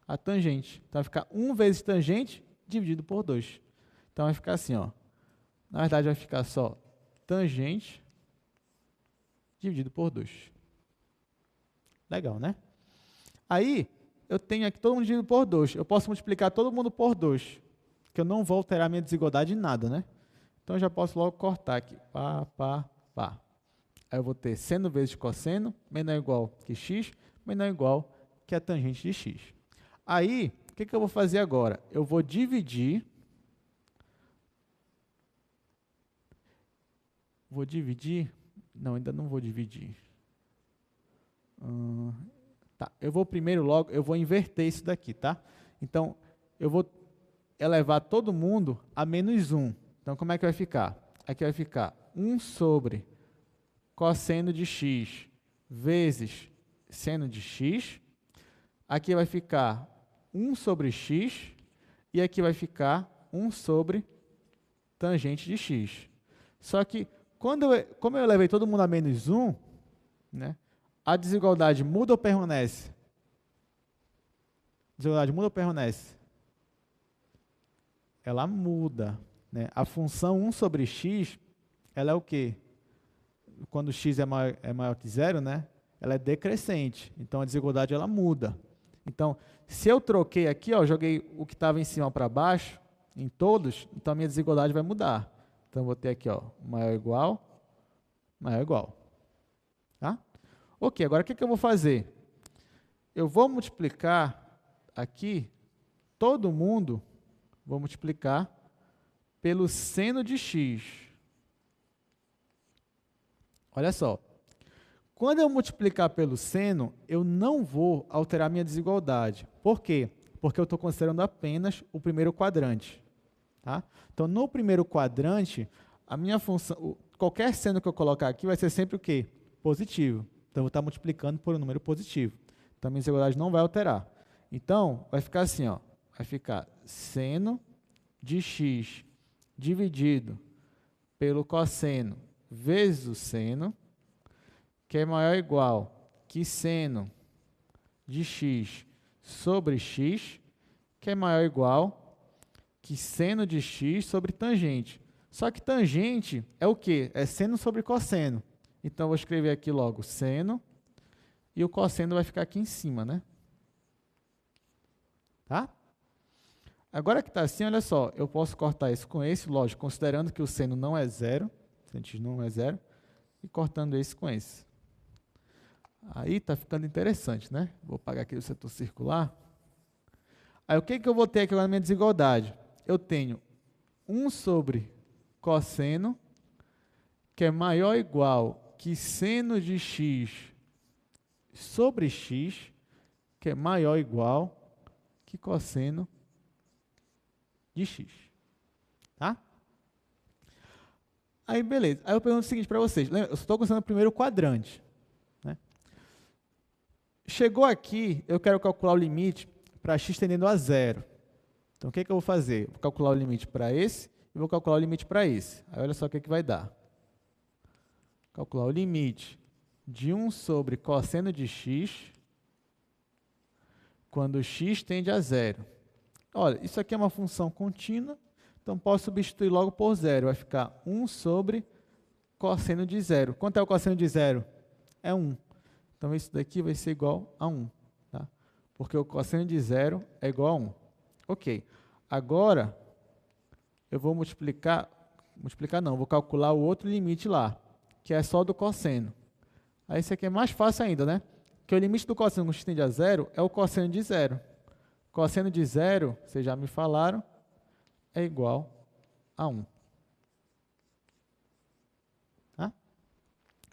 A tangente. Então, vai ficar 1 vezes tangente dividido por 2. Então, vai ficar assim, ó. Na verdade, vai ficar só tangente dividido por 2. Legal, né? Aí, eu tenho aqui todo mundo dividido por 2. Eu posso multiplicar todo mundo por 2, que eu não vou alterar minha desigualdade em nada, né? Então, eu já posso logo cortar aqui. Pá. Aí, eu vou ter seno vezes cosseno, menor ou igual que x, menor ou igual que a tangente de x. Aí, o que eu vou fazer agora? Eu vou dividir. Não, ainda não vou dividir. Tá, eu vou inverter isso daqui, tá? Então, eu vou elevar todo mundo a menos 1. Então, como é que vai ficar? Aqui vai ficar 1 sobre cosseno de x vezes seno de x. Aqui vai ficar 1 sobre x. E aqui vai ficar 1 sobre tangente de x. Só que, como eu elevei todo mundo a menos 1, né, a desigualdade muda ou permanece? Desigualdade muda ou permanece? Ela muda, né? A função 1 sobre x, ela é o quê? Quando x é maior que 0, né? Ela é decrescente. Então, a desigualdade ela muda. Então, se eu troquei aqui, ó, joguei o que estava em cima para baixo, em todos, então a minha desigualdade vai mudar. Então, eu vou ter aqui, ó, maior ou igual, maior ou igual. Tá? Ok, agora o que eu vou fazer? Eu vou multiplicar aqui, todo mundo, vou multiplicar pelo seno de x. Olha só, quando eu multiplicar pelo seno, eu não vou alterar minha desigualdade. Por quê? Porque eu estou considerando apenas o primeiro quadrante. Tá? Então, no primeiro quadrante, a minha função, qualquer seno que eu colocar aqui vai ser sempre o quê? Positivo. Então, eu vou estar multiplicando por um número positivo. Então, a minha desigualdade não vai alterar. Então, vai ficar assim, ó, vai ficar seno de x dividido pelo cosseno vezes o seno, que é maior ou igual que seno de x sobre x, que é maior ou igual que seno de x sobre tangente. Só que tangente é o quê? É seno sobre cosseno. Então, eu vou escrever aqui logo seno, e o cosseno vai ficar aqui em cima, né? Tá? Agora que está assim, olha só, eu posso cortar isso com esse, lógico, considerando que o seno não é 0, não é 0, e cortando esse com esse. Aí está ficando interessante, né? Vou apagar aqui o setor circular. Aí o que eu vou ter aqui agora na minha desigualdade? Eu tenho 1 sobre cosseno, que é maior ou igual que seno de x sobre x, que é maior ou igual que cosseno de x. Tá? Aí, beleza. Aí eu pergunto o seguinte para vocês. Lembra, eu estou considerando o primeiro quadrante. Né? Chegou aqui, eu quero calcular o limite para x tendendo a 0. Então, o que eu vou fazer? Vou calcular o limite para esse e vou calcular o limite para esse. Aí, olha só o que vai dar. Calcular o limite de 1 sobre cosseno de x quando x tende a 0. Olha, isso aqui é uma função contínua, então posso substituir logo por 0. Vai ficar 1 sobre cosseno de 0. Quanto é o cosseno de 0? É 1. Então, isso daqui vai ser igual a 1. Tá? Porque o cosseno de 0 é igual a 1. Ok. Agora, eu vou vou calcular o outro limite lá, que é só do cosseno. Aí, isso aqui é mais fácil ainda, né? Porque o limite do cosseno quando x tende a 0 é o cosseno de 0. Cosseno de 0, vocês já me falaram, é igual a 1.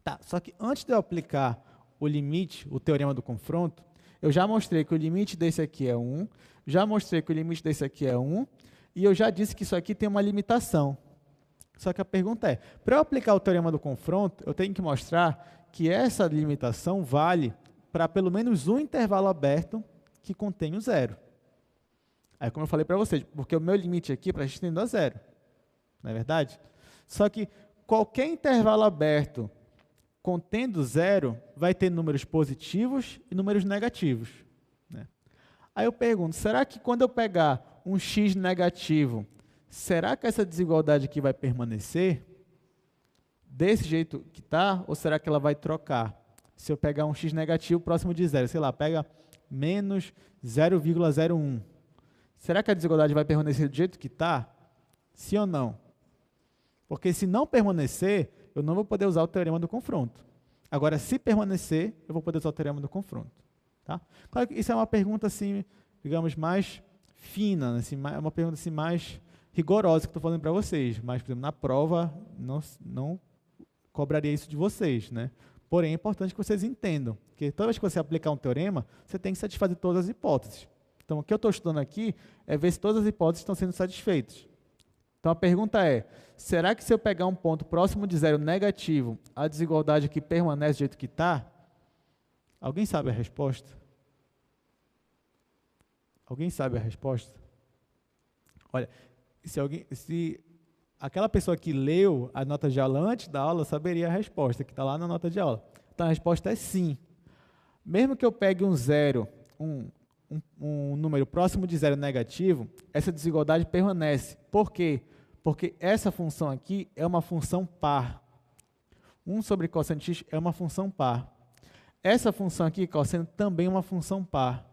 Tá? Só que antes de eu aplicar o limite, o teorema do confronto, eu já mostrei que o limite desse aqui é 1, já mostrei que o limite desse aqui é 1, e eu já disse que isso aqui tem uma limitação. Só que a pergunta é, para eu aplicar o teorema do confronto, eu tenho que mostrar que essa limitação vale para pelo menos um intervalo aberto que contém o 0. Aí, como eu falei para vocês, porque o meu limite aqui é para x tendendo a 0. Não é verdade? Só que qualquer intervalo aberto contendo 0 vai ter números positivos e números negativos. Né? Aí eu pergunto, será que quando eu pegar um x negativo, será que essa desigualdade aqui vai permanecer desse jeito que está, ou será que ela vai trocar? Se eu pegar um x negativo próximo de zero, sei lá, pega menos 0,01. Será que a desigualdade vai permanecer do jeito que está? Sim ou não? Porque se não permanecer, eu não vou poder usar o teorema do confronto. Agora, se permanecer, eu vou poder usar o teorema do confronto. Tá? Claro que isso é uma pergunta, assim, digamos, mais fina, assim, é uma pergunta assim, mais rigorosa que estou falando para vocês. Mas, por exemplo, na prova, não cobraria isso de vocês, né? Porém, é importante que vocês entendam que toda vez que você aplicar um teorema, você tem que satisfazer todas as hipóteses. Então, o que eu estou estudando aqui é ver se todas as hipóteses estão sendo satisfeitas. Então, a pergunta é, será que se eu pegar um ponto próximo de zero negativo, a desigualdade aqui permanece do jeito que está? Alguém sabe a resposta? Alguém sabe a resposta? Olha, se aquela pessoa que leu a nota de aula antes da aula saberia a resposta, que está lá na nota de aula. Então, a resposta é sim. Mesmo que eu pegue um zero, um número próximo de zero negativo, essa desigualdade permanece. Por quê? Porque essa função aqui é uma função par. 1 sobre cosseno x é uma função par. Essa função aqui, cosseno, também é uma função par.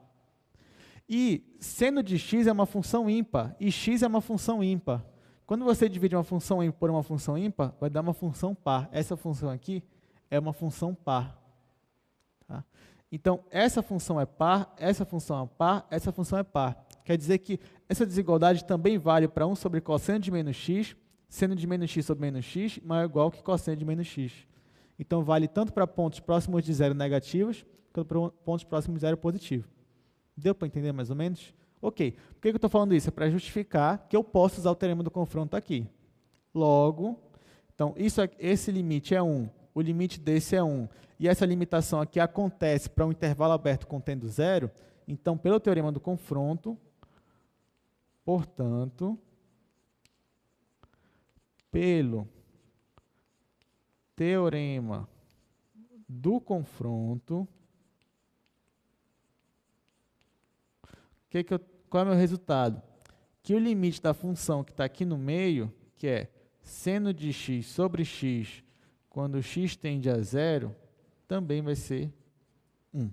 E seno de x é uma função ímpar, e x é uma função ímpar. Quando você divide uma função ímpar por uma função ímpar, vai dar uma função par. Essa função aqui é uma função par. Tá? Então, essa função é par, essa função é par, essa função é par. Quer dizer que essa desigualdade também vale para 1 sobre cosseno de menos x, seno de menos x sobre menos x, maior ou igual que cosseno de menos x. Então, vale tanto para pontos próximos de zero negativos, quanto para pontos próximos de zero positivo. Deu para entender mais ou menos? Ok. Por que eu estou falando isso? É para justificar que eu posso usar o teorema do confronto aqui. Logo, então, esse limite é 1, o limite desse é 1, e essa limitação aqui acontece para um intervalo aberto contendo zero, então, pelo teorema do confronto, portanto, pelo teorema do confronto, qual é o meu resultado? Que o limite da função que está aqui no meio, que é seno de x sobre x, quando x tende a zero, também vai ser 1.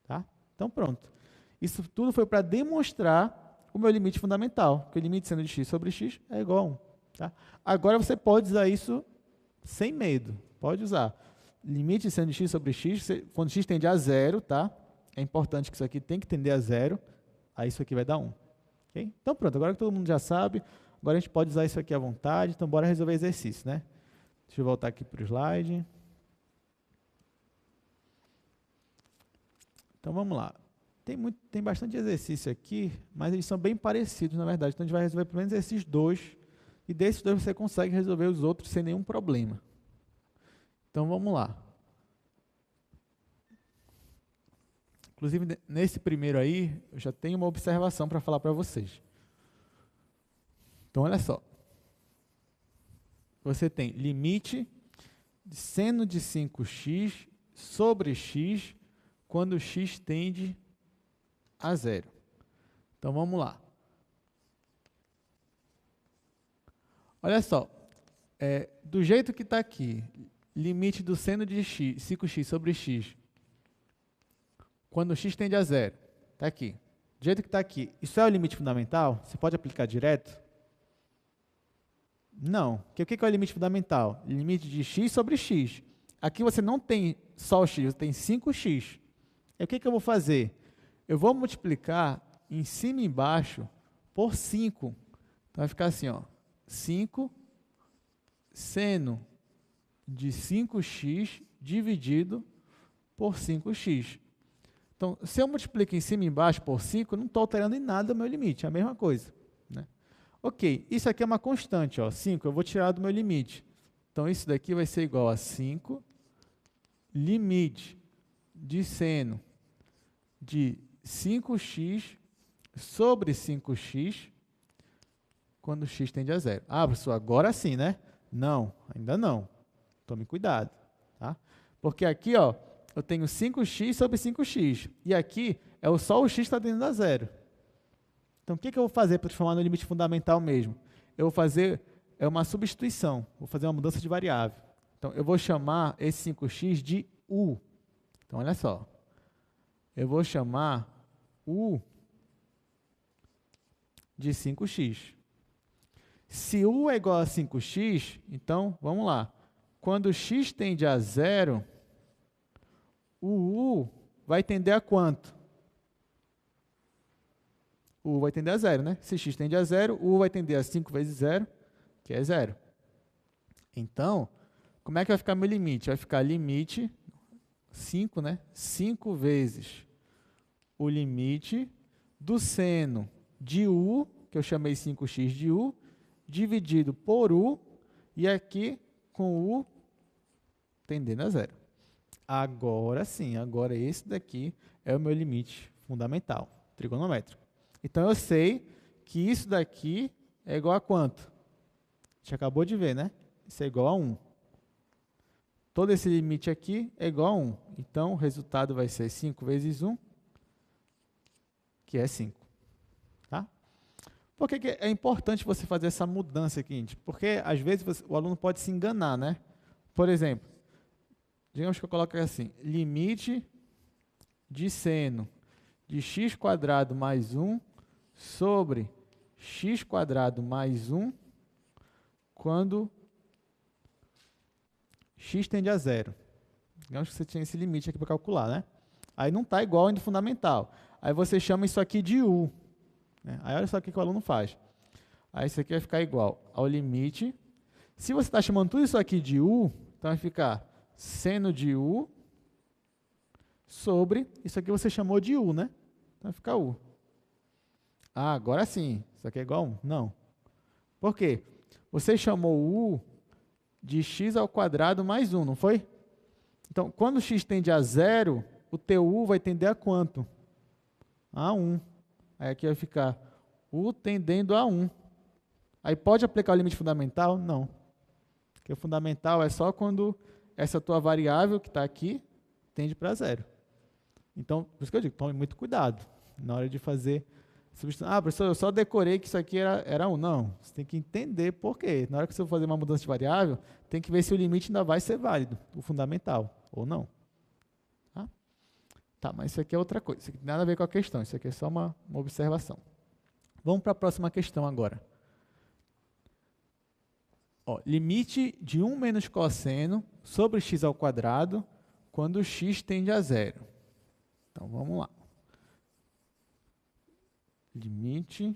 Tá? Então, pronto. Isso tudo foi para demonstrar o meu limite fundamental, que o limite seno de x sobre x é igual a 1. Tá? Agora, você pode usar isso sem medo. Pode usar. Limite seno de x sobre x, quando x tende a zero, tá? É importante que isso aqui tem que tender a zero, aí isso aqui vai dar 1. Okay? Então, pronto, agora que todo mundo já sabe, agora a gente pode usar isso aqui à vontade, então bora resolver exercício, né? Deixa eu voltar aqui para o slide. Então, vamos lá. Tem bastante exercício aqui, mas eles são bem parecidos, na verdade. Então, a gente vai resolver pelo menos esses dois, e desses dois você consegue resolver os outros sem nenhum problema. Então, vamos lá. Inclusive, nesse primeiro aí, eu já tenho uma observação para falar para vocês. Então, olha só. Você tem limite de seno de 5x sobre x quando x tende a zero. Então, vamos lá. Olha só. Do jeito que está aqui, limite do seno de x, 5x sobre x, quando x tende a zero, está aqui. Do jeito que está aqui, isso é o limite fundamental? Você pode aplicar direto? Não. O que é o limite fundamental? Limite de x sobre x. Aqui você não tem só o x, você tem 5x. E o que eu vou fazer? Eu vou multiplicar em cima e embaixo por 5. Então, vai ficar assim, ó, 5 seno de 5x dividido por 5x. Então, se eu multiplico em cima e embaixo por 5, não estou alterando em nada o meu limite, é a mesma coisa. Né? Ok, isso aqui é uma constante, ó, 5, eu vou tirar do meu limite. Então, isso daqui vai ser igual a 5 limite de seno de 5x sobre 5x quando x tende a zero. Ah, professor, agora sim, né? Não, ainda não. Tome cuidado. Tá? Porque aqui, ó, eu tenho 5x sobre 5x. E aqui, só o x está tendendo a zero. Então, o que eu vou fazer para transformar no limite fundamental mesmo? Eu vou fazer uma substituição, vou fazer uma mudança de variável. Então, eu vou chamar esse 5x de u. Então, olha só. Eu vou chamar u de 5x. Se u é igual a 5x, então, vamos lá. Quando x tende a 0, o u vai tender a quanto? O u vai tender a 0, né? Se x tende a 0, o u vai tender a 5 vezes 0, que é 0. Então, como é que vai ficar meu limite? Vai ficar limite 5, né? 5 vezes o limite do seno de u, que eu chamei 5x de u, dividido por u, e aqui com u tendendo a 0. Agora sim, agora esse daqui é o meu limite fundamental, trigonométrico. Então, eu sei que isso daqui é igual a quanto? A gente acabou de ver, né? Isso é igual a 1. Todo esse limite aqui é igual a 1. Então, o resultado vai ser 5 vezes 1, que é 5. Tá? Por que é importante você fazer essa mudança aqui, gente? Porque, às vezes, o aluno pode se enganar, né? Por exemplo, digamos que eu coloque assim, limite de seno de x² mais 1 sobre x² mais 1 quando x tende a 0. Digamos que você tinha esse limite aqui para calcular, né? Aí não está igual ao do fundamental. Aí você chama isso aqui de u. Né? Aí olha só o que o aluno faz. Aí isso aqui vai ficar igual ao limite. Se você está chamando tudo isso aqui de u, então vai ficar seno de u sobre, isso aqui você chamou de u, né? Então vai ficar u. Ah, agora sim, isso aqui é igual a 1. Não. Por quê? Você chamou u de x² mais 1, não foi? Então, quando x tende a 0, o teu u vai tender a quanto? A 1. Aí aqui vai ficar u tendendo a 1. Aí pode aplicar o limite fundamental? Não. Porque o fundamental é só quando essa tua variável que está aqui tende para 0. Então, por isso que eu digo, tome muito cuidado na hora de fazer substituição. Ah, professor, eu só decorei que isso aqui era 1. Não, você tem que entender por quê. Na hora que você for fazer uma mudança de variável, tem que ver se o limite ainda vai ser válido, o fundamental, ou não. Tá, mas isso aqui é outra coisa. Isso aqui não tem nada a ver com a questão. Isso aqui é só uma observação. Vamos para a próxima questão agora. Ó, limite de 1 menos cosseno sobre x² quando x tende a 0. Então, vamos lá. Limite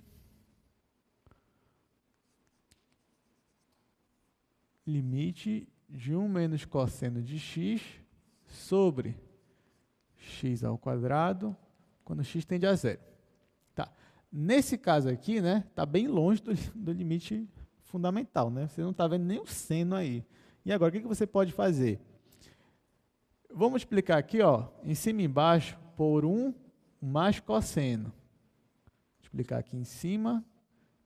de 1 menos cosseno de x sobre x² quando x tende a 0. Tá. Nesse caso aqui, né, está bem longe do limite fundamental, né? Você não está vendo nem o seno aí. E agora, o que você pode fazer? Vamos explicar aqui, ó, em cima e embaixo, por 1 mais cosseno. Vou explicar aqui em cima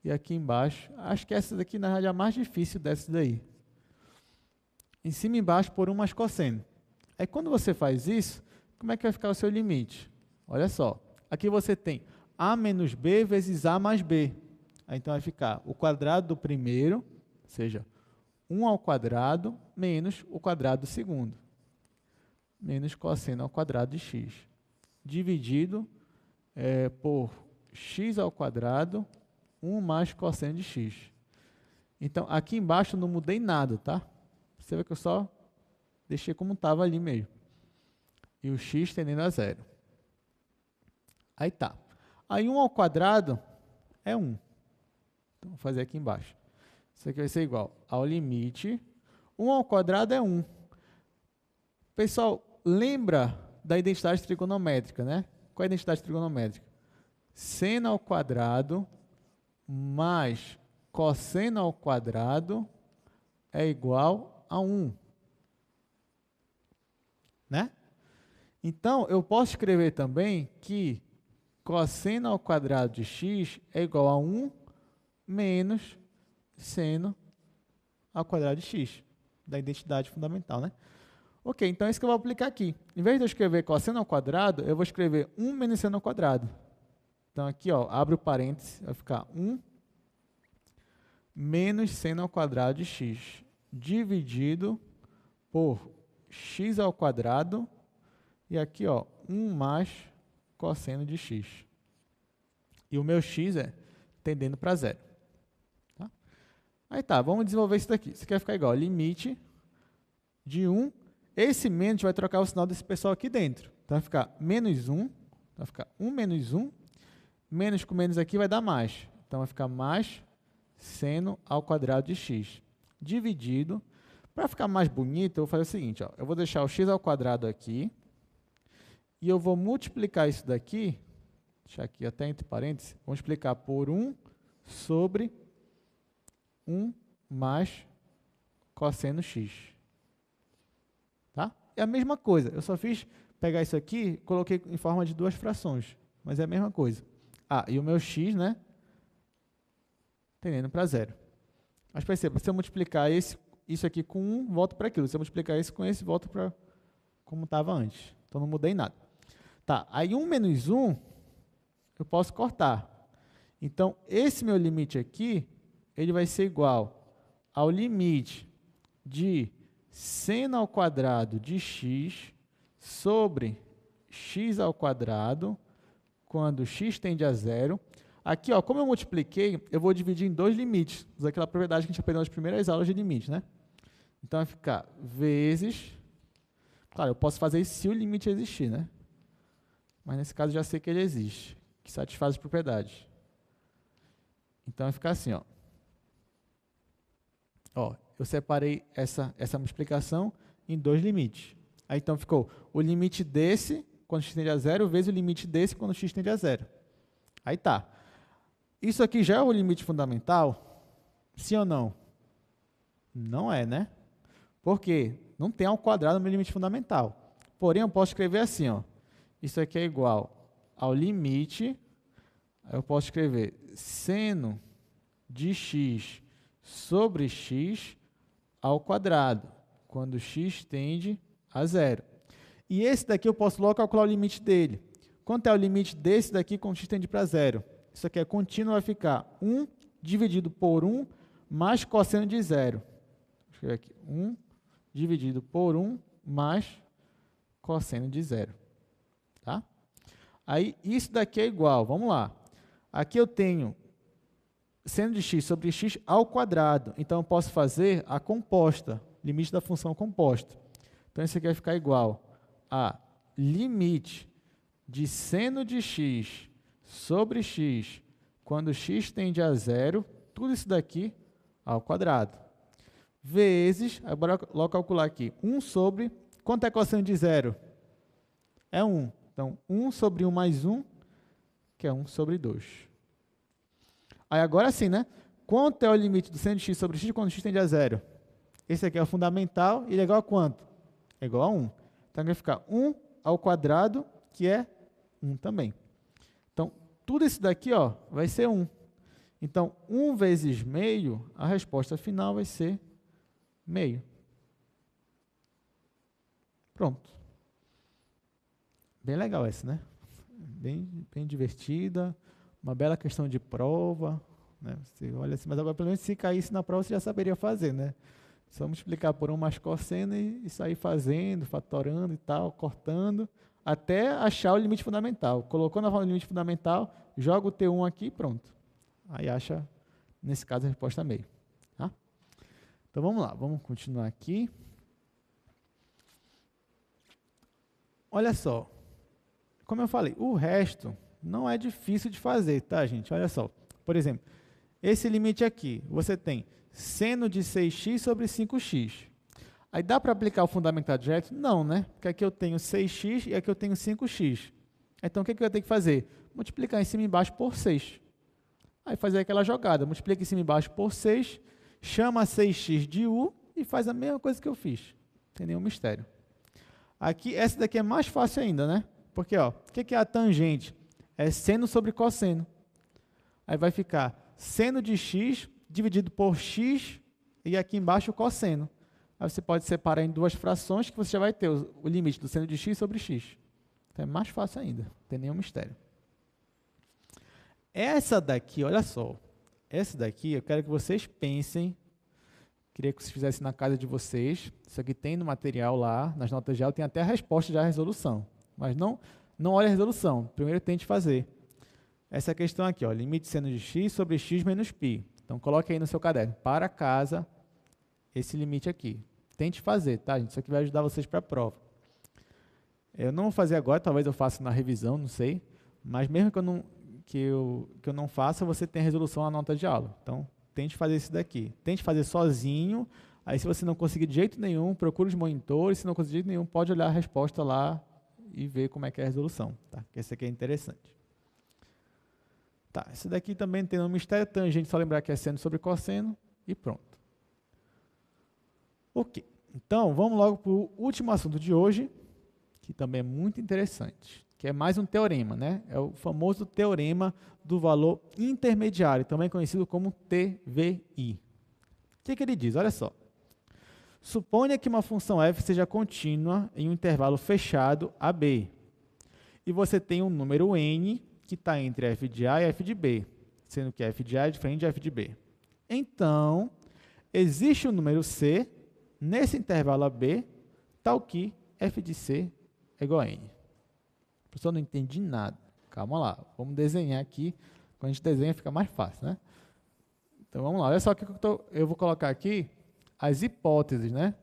e aqui embaixo. Acho que essa daqui, na verdade, é a mais difícil dessa daí. Em cima e embaixo, por 1 mais cosseno. Aí, quando você faz isso, como é que vai ficar o seu limite? Olha só, aqui você tem a menos b vezes a mais b. Aí, então, vai ficar o quadrado do primeiro, ou seja, 1 ao quadrado menos o quadrado do segundo, menos cosseno ao quadrado de x, dividido por x ao quadrado, 1 mais cosseno de x. Então, aqui embaixo eu não mudei nada, tá? Você vê que eu só deixei como estava ali mesmo. E o x tendendo a 0. Aí tá. Aí 1 ao quadrado é 1. Então, vou fazer aqui embaixo. Isso aqui vai ser igual ao limite. 1 ao quadrado é 1. Pessoal, lembra da identidade trigonométrica, né? Qual é a identidade trigonométrica? Seno ao quadrado mais cosseno ao quadrado é igual a 1. Né? Então, eu posso escrever também que cosseno ao quadrado de x é igual a 1 menos seno ao quadrado de x, da identidade fundamental, né? Ok, então é isso que eu vou aplicar aqui. Em vez de eu escrever cosseno ao quadrado, eu vou escrever 1 menos seno ao quadrado. Então, aqui, ó, abre o parênteses, vai ficar 1 menos seno ao quadrado de x, dividido por x ao quadrado, e aqui, ó, 1 mais cosseno de x. E o meu x é tendendo para zero. Tá? Aí tá, vamos desenvolver isso daqui. Isso aqui vai ficar igual, limite de 1. Esse menos vai trocar o sinal desse pessoal aqui dentro. Então, vai ficar menos 1, vai ficar 1 menos 1, menos com menos aqui vai dar mais. Então, vai ficar mais seno ao quadrado de x, dividido. Para ficar mais bonito, eu vou fazer o seguinte, ó, eu vou deixar o x ao quadrado aqui, e eu vou multiplicar isso daqui, deixar aqui até entre parênteses, vou multiplicar por 1 sobre 1 mais cosseno x. Tá? É a mesma coisa, eu só fiz pegar isso aqui e coloquei em forma de duas frações, mas é a mesma coisa. Ah, e o meu x, né, tendendo para zero. Mas perceba, se eu multiplicar isso aqui com 1, volta para aquilo. Se eu multiplicar esse com esse, volta para como estava antes. Então, não mudei nada. Tá, aí 1 menos 1, eu posso cortar. Então, esse meu limite aqui, ele vai ser igual ao limite de seno ao quadrado de x sobre x ao quadrado, quando x tende a zero. Aqui, ó, como eu multipliquei, eu vou dividir em dois limites. Usar aquela propriedade que a gente aprendeu nas primeiras aulas de limite, né? Então, vai ficar vezes... Claro, eu posso fazer isso se o limite existir, né? Mas, nesse caso, já sei que ele existe, que satisfaz as propriedades. Então, vai ficar assim, ó. Ó, eu separei essa multiplicação em dois limites. Aí, então, ficou o limite desse, quando x tende a zero, vezes o limite desse, quando x tende a zero. Aí tá. Isso aqui já é o limite fundamental? Sim ou não? Não é, né? Por quê? Não tem ao quadrado no meu limite fundamental. Porém, eu posso escrever assim, ó. Isso aqui é igual ao limite, aí eu posso escrever seno de x sobre x ao quadrado, quando x tende a zero. E esse daqui eu posso logo calcular o limite dele. Quanto é o limite desse daqui quando x tende para zero? Isso aqui é contínuo, vai ficar 1 dividido por 1 mais cosseno de zero. Vou escrever aqui, 1 dividido por 1 mais cosseno de zero. Tá? Aí, isso daqui é igual, vamos lá. Aqui eu tenho seno de x sobre x ao quadrado. Então, eu posso fazer a composta, limite da função composta. Então, isso aqui vai ficar igual a limite de seno de x sobre x, quando x tende a zero, tudo isso daqui ao quadrado. Vezes, agora logo calcular aqui, 1 sobre, quanto é cosseno de zero? É 1. Então, 1 sobre 1 mais 1, que é 1 sobre 2. Aí, agora sim, né? Quanto é o limite do seno de x sobre x quando x tende a zero? Esse aqui é o fundamental, e ele é igual a quanto? É igual a 1. Então, vai ficar 1 ao quadrado, que é 1 também. Então, tudo isso daqui, ó, vai ser 1. Então, 1 vezes meio, a resposta final vai ser meio. Pronto. Bem legal essa, né? Bem divertida, uma bela questão de prova, né? Você olha assim, mas agora pelo menos se caísse na prova você já saberia fazer, né? Só multiplicar por 1 mais cosseno e sair fazendo, fatorando e tal, cortando, até achar o limite fundamental. Colocou na forma do limite fundamental, joga o T1 aqui e pronto. Aí acha, nesse caso, a resposta meio. Tá? Então vamos lá, vamos continuar aqui. Olha só. Como eu falei, o resto não é difícil de fazer, tá, gente? Olha só. Por exemplo, esse limite aqui, você tem seno de 6x sobre 5x. Aí dá para aplicar o fundamental direto? Não, né? Porque aqui eu tenho 6x e aqui eu tenho 5x. Então, o que eu tenho que fazer? Multiplicar em cima e embaixo por 6. Aí fazer aquela jogada. Multiplica em cima e embaixo por 6, chama 6x de u e faz a mesma coisa que eu fiz. Não tem nenhum mistério. Aqui, essa daqui é mais fácil ainda, né? Porque, ó, o que é a tangente? É seno sobre cosseno. Aí vai ficar seno de x dividido por x e aqui embaixo o cosseno. Aí você pode separar em duas frações que você já vai ter o limite do seno de x sobre x. Então é mais fácil ainda, não tem nenhum mistério. Essa daqui, olha só, essa daqui eu quero que vocês pensem, queria que vocês fizessem na casa de vocês, isso aqui tem no material lá, nas notas de aula, tem até a resposta já à resolução, mas não olhe a resolução, primeiro tente fazer. Essa questão aqui, ó, limite seno de x sobre x menos π. Então, coloque aí no seu caderno, para casa, esse limite aqui. Tente fazer, tá, gente? Isso aqui vai ajudar vocês para a prova. Eu não vou fazer agora, talvez eu faça na revisão, não sei. Mas mesmo que eu não faça, você tem a resolução na nota de aula. Então, tente fazer isso daqui. Tente fazer sozinho. Aí, se você não conseguir de jeito nenhum, procure os monitores. Se não conseguir de jeito nenhum, pode olhar a resposta lá e ver como é que é a resolução. Tá? Esse aqui é interessante. Tá, esse daqui também tem um mistério, tangente, só lembrar que é seno sobre cosseno e pronto. Ok, então vamos logo para o último assunto de hoje, que também é muito interessante, que é mais um teorema, né? É o famoso teorema do valor intermediário, também conhecido como TVI. O que ele diz? Olha só. Suponha que uma função f seja contínua em um intervalo fechado AB, e você tem um número n que está entre f de A e f de B, sendo que f de A é diferente de f de B. Então, existe um número C nesse intervalo AB, tal que f de C é igual a n. Professor, não entendi nada. Calma lá, vamos desenhar aqui. Quando a gente desenha, fica mais fácil, né? Então, vamos lá. Olha só o que eu vou colocar aqui, as hipóteses, né?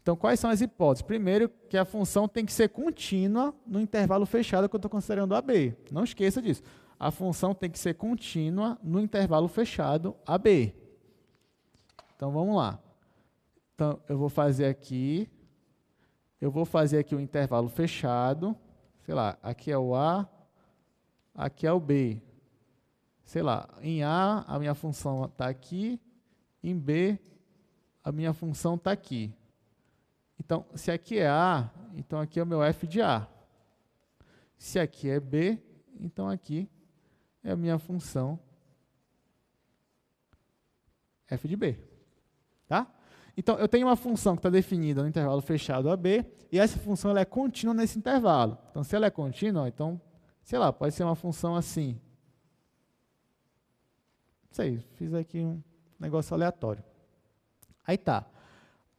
Então, quais são as hipóteses? Primeiro, que a função tem que ser contínua no intervalo fechado que eu estou considerando AB. Não esqueça disso. A função tem que ser contínua no intervalo fechado AB. Então, vamos lá. Então, eu vou fazer aqui o intervalo fechado. Sei lá, aqui é o A, aqui é o B. Sei lá, em A, a minha função está aqui. Em B, a minha função está aqui. Então, se aqui é A, então aqui é o meu f de A. Se aqui é B, então aqui é a minha função f de B. Tá? Então, eu tenho uma função que está definida no intervalo fechado AB, e essa função ela é contínua nesse intervalo. Então, se ela é contínua, então, sei lá, pode ser uma função assim. Não sei, fiz aqui um negócio aleatório. Aí tá.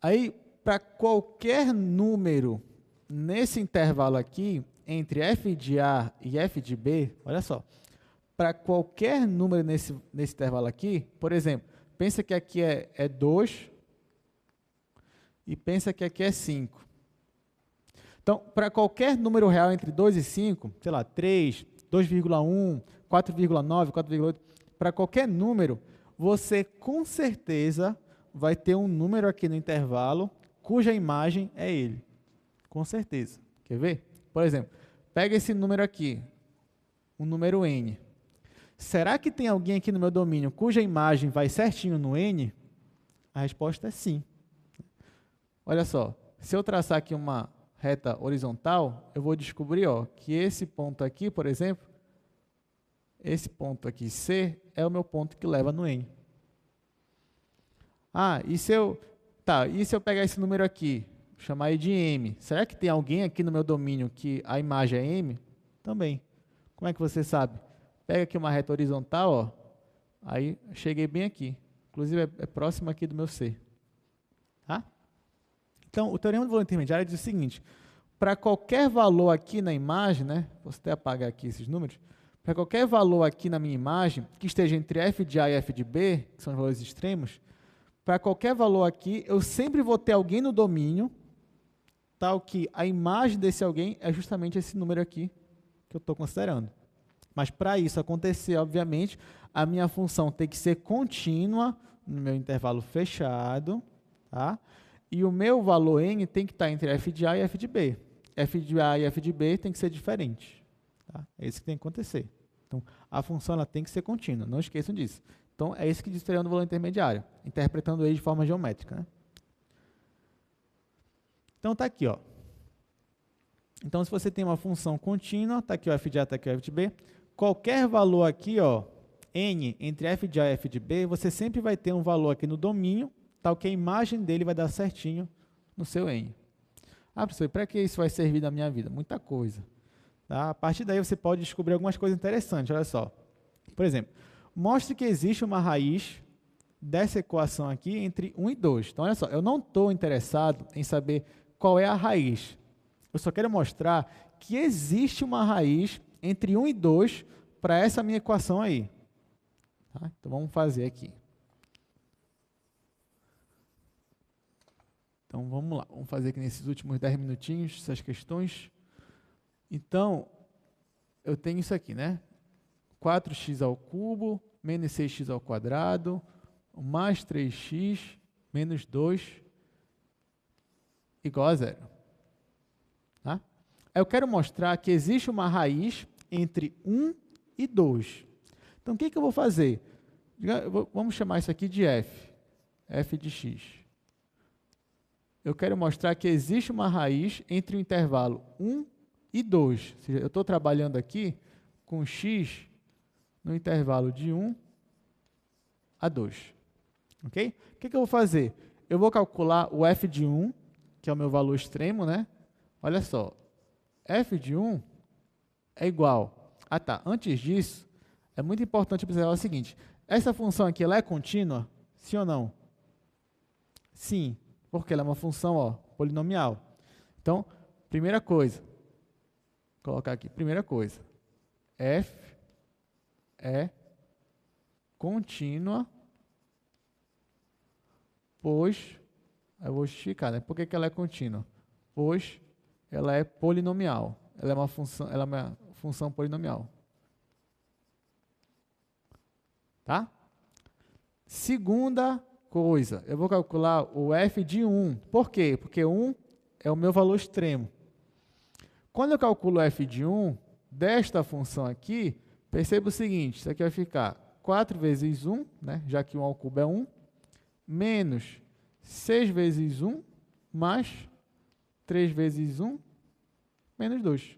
Aí, para qualquer número nesse intervalo aqui, entre f de A e f de B, olha só, para qualquer número nesse intervalo aqui, por exemplo, pensa que aqui é 2 e pensa que aqui é 5. Então, para qualquer número real entre 2 e 5, sei lá, 3, 2,1, 4,9, 4,8, para qualquer número, você com certeza vai ter um número aqui no intervalo cuja imagem é ele. Com certeza. Quer ver? Por exemplo, pega esse número aqui, o número n. Será que tem alguém aqui no meu domínio cuja imagem vai certinho no n? A resposta é sim. Olha só, se eu traçar aqui uma reta horizontal, eu vou descobrir que esse ponto aqui, por exemplo, esse ponto aqui, C, é o meu ponto que leva no n. Ah, e se eu pegar esse número aqui, chamar ele de m, será que tem alguém aqui no meu domínio que a imagem é m? Também. Como é que você sabe? Pega aqui uma reta horizontal, aí cheguei bem aqui. Inclusive, é próximo aqui do meu C. Tá? Então, o teorema do valor intermediário diz o seguinte, para qualquer valor aqui na imagem, né, vou até apagar aqui esses números, para qualquer valor aqui na minha imagem, que esteja entre f de A e f de B, que são os valores extremos, para qualquer valor aqui, eu sempre vou ter alguém no domínio, tal que a imagem desse alguém é justamente esse número aqui que eu estou considerando. Mas para isso acontecer, obviamente, a minha função tem que ser contínua no meu intervalo fechado, tá? E o meu valor n tem que estar entre f de A e f de B. F de A e f de B tem que ser diferente. Tá? É isso que tem que acontecer. Então, a função ela tem que ser contínua, não esqueçam disso. Então, é isso que diz o teorema do valor intermediário, interpretando ele de forma geométrica. Né? Então, está aqui. Então, se você tem uma função contínua, está aqui o f de A, está aqui o f de B, qualquer valor aqui, n, entre f de A e f de B, você sempre vai ter um valor aqui no domínio, tal que a imagem dele vai dar certinho no seu n. Ah, professor, para que isso vai servir na minha vida? Muita coisa. Tá? A partir daí você pode descobrir algumas coisas interessantes, olha só. Por exemplo, mostre que existe uma raiz dessa equação aqui entre 1 e 2. Então, olha só, eu não estou interessado em saber qual é a raiz. Eu só quero mostrar que existe uma raiz entre 1 e 2 para essa minha equação aí. Tá? Então, vamos fazer aqui. Então, vamos lá. Vamos fazer aqui nesses últimos 10 minutinhos essas questões. Então, eu tenho isso aqui, né? 4x ao cubo menos 6x ao quadrado mais 3x menos 2 igual a zero. Tá? Eu quero mostrar que existe uma raiz entre 1 e 2. Então, o que eu vou fazer? Vamos chamar isso aqui de f. F de x. Eu quero mostrar que existe uma raiz entre o intervalo 1 e 2. Ou seja, eu estou trabalhando aqui com x no intervalo de 1 a 2. Ok? O que eu vou fazer? Eu vou calcular o f de 1, que é o meu valor extremo, né? Olha só, f de 1 é igual... Ah, tá. Antes disso, é muito importante observar o seguinte. Essa função aqui, ela é contínua? Sim ou não? Sim, porque ela é uma função, ó, polinomial. Então, primeira coisa, vou colocar aqui, primeira coisa, f é contínua, pois, eu vou justificar, né? Por que ela é contínua? Pois ela é polinomial. Ela é uma função polinomial. Tá? Segunda coisa, eu vou calcular o f de 1. Por quê? Porque 1 é o meu valor extremo. Quando eu calculo f de 1, desta função aqui, perceba o seguinte, isso aqui vai ficar 4 vezes 1, né? Já que 1 ao cubo é 1, menos 6 vezes 1, mais 3 vezes 1, menos 2.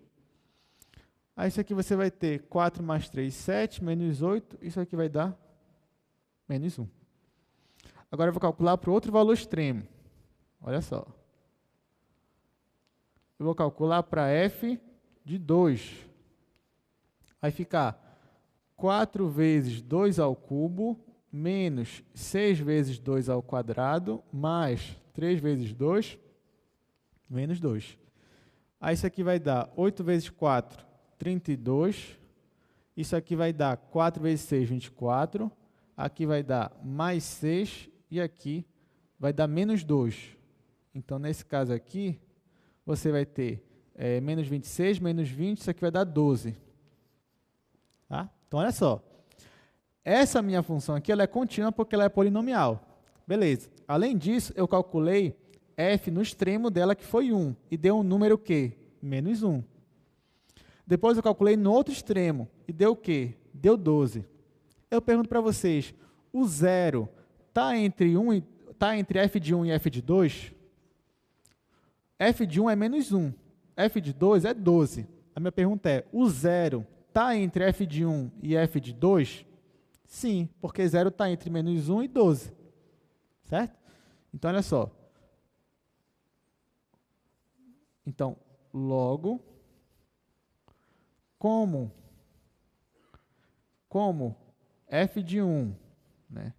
Aí isso aqui você vai ter 4 mais 3, 7, menos 8, isso aqui vai dar menos 1. Agora eu vou calcular para o outro valor extremo. Olha só. Eu vou calcular para f de 2. Vai ficar 4 vezes 2 ao cubo, menos 6 vezes 2 ao quadrado, mais 3 vezes 2, menos 2. Aí isso aqui vai dar 8 vezes 4, 32. Isso aqui vai dar 4 vezes 6, 24. Aqui vai dar mais 6 e aqui vai dar menos 2. Então, nesse caso aqui, você vai ter menos 26, menos 20, isso aqui vai dar 12. Tá? Então, olha só. Essa minha função aqui ela é contínua porque ela é polinomial. Beleza. Além disso, eu calculei f no extremo dela, que foi 1, e deu um número o quê? Menos 1. Depois eu calculei no outro extremo, e deu o quê? Deu 12. Eu pergunto para vocês, o zero está entre f de 1 e f de 2? F de 1 é menos 1, f de 2 é 12. A minha pergunta é, o zero está entre f de 1 e f de 2? Sim, porque zero está entre menos 1 e 12. Certo? Então, olha só. Então, logo, como f de 1, né?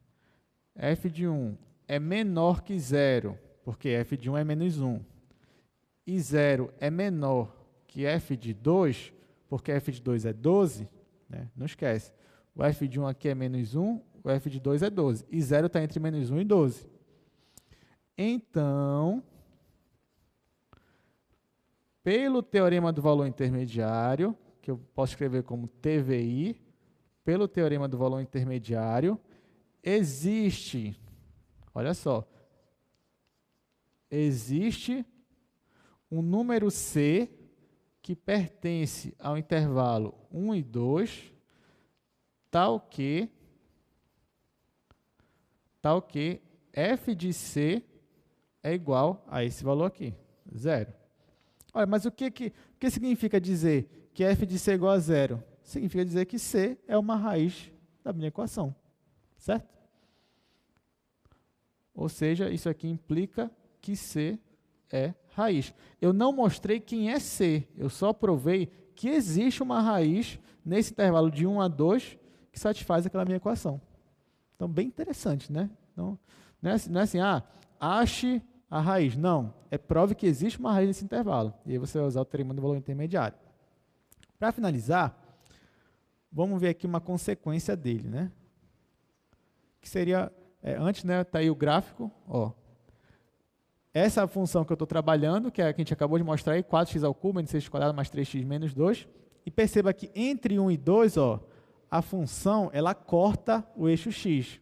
F de 1 é menor que 0, porque f de 1 é menos 1, e 0 é menor que f de 2, porque f de 2 é 12, né? Não esquece. O f de 1 aqui é menos 1, o f de 2 é 12, e 0 está entre menos 1 e 12. Então, pelo teorema do valor intermediário, que eu posso escrever como TVI, pelo teorema do valor intermediário, existe, olha só, existe um número C que pertence ao intervalo 1 e 2, tal que f de C é igual a esse valor aqui, 0. Olha, mas o que significa dizer que f de C é igual a 0? Significa dizer que C é uma raiz da minha equação, certo? Ou seja, isso aqui implica que C é raiz. Eu não mostrei quem é C, eu só provei que existe uma raiz nesse intervalo de 1 a 2 que satisfaz aquela minha equação. Então, bem interessante, né? Então, não é assim, ache a raiz. Não, prove que existe uma raiz nesse intervalo. E aí você vai usar o teorema do valor intermediário. Para finalizar, vamos ver aqui uma consequência dele, né? Que seria, antes, né, tá aí o gráfico, ó. Essa função que eu estou trabalhando, que é a que a gente acabou de mostrar aí, 4x ao cubo, menos 6² mais 3x menos 2. E perceba que entre 1 e 2, ó, a função ela corta o eixo x.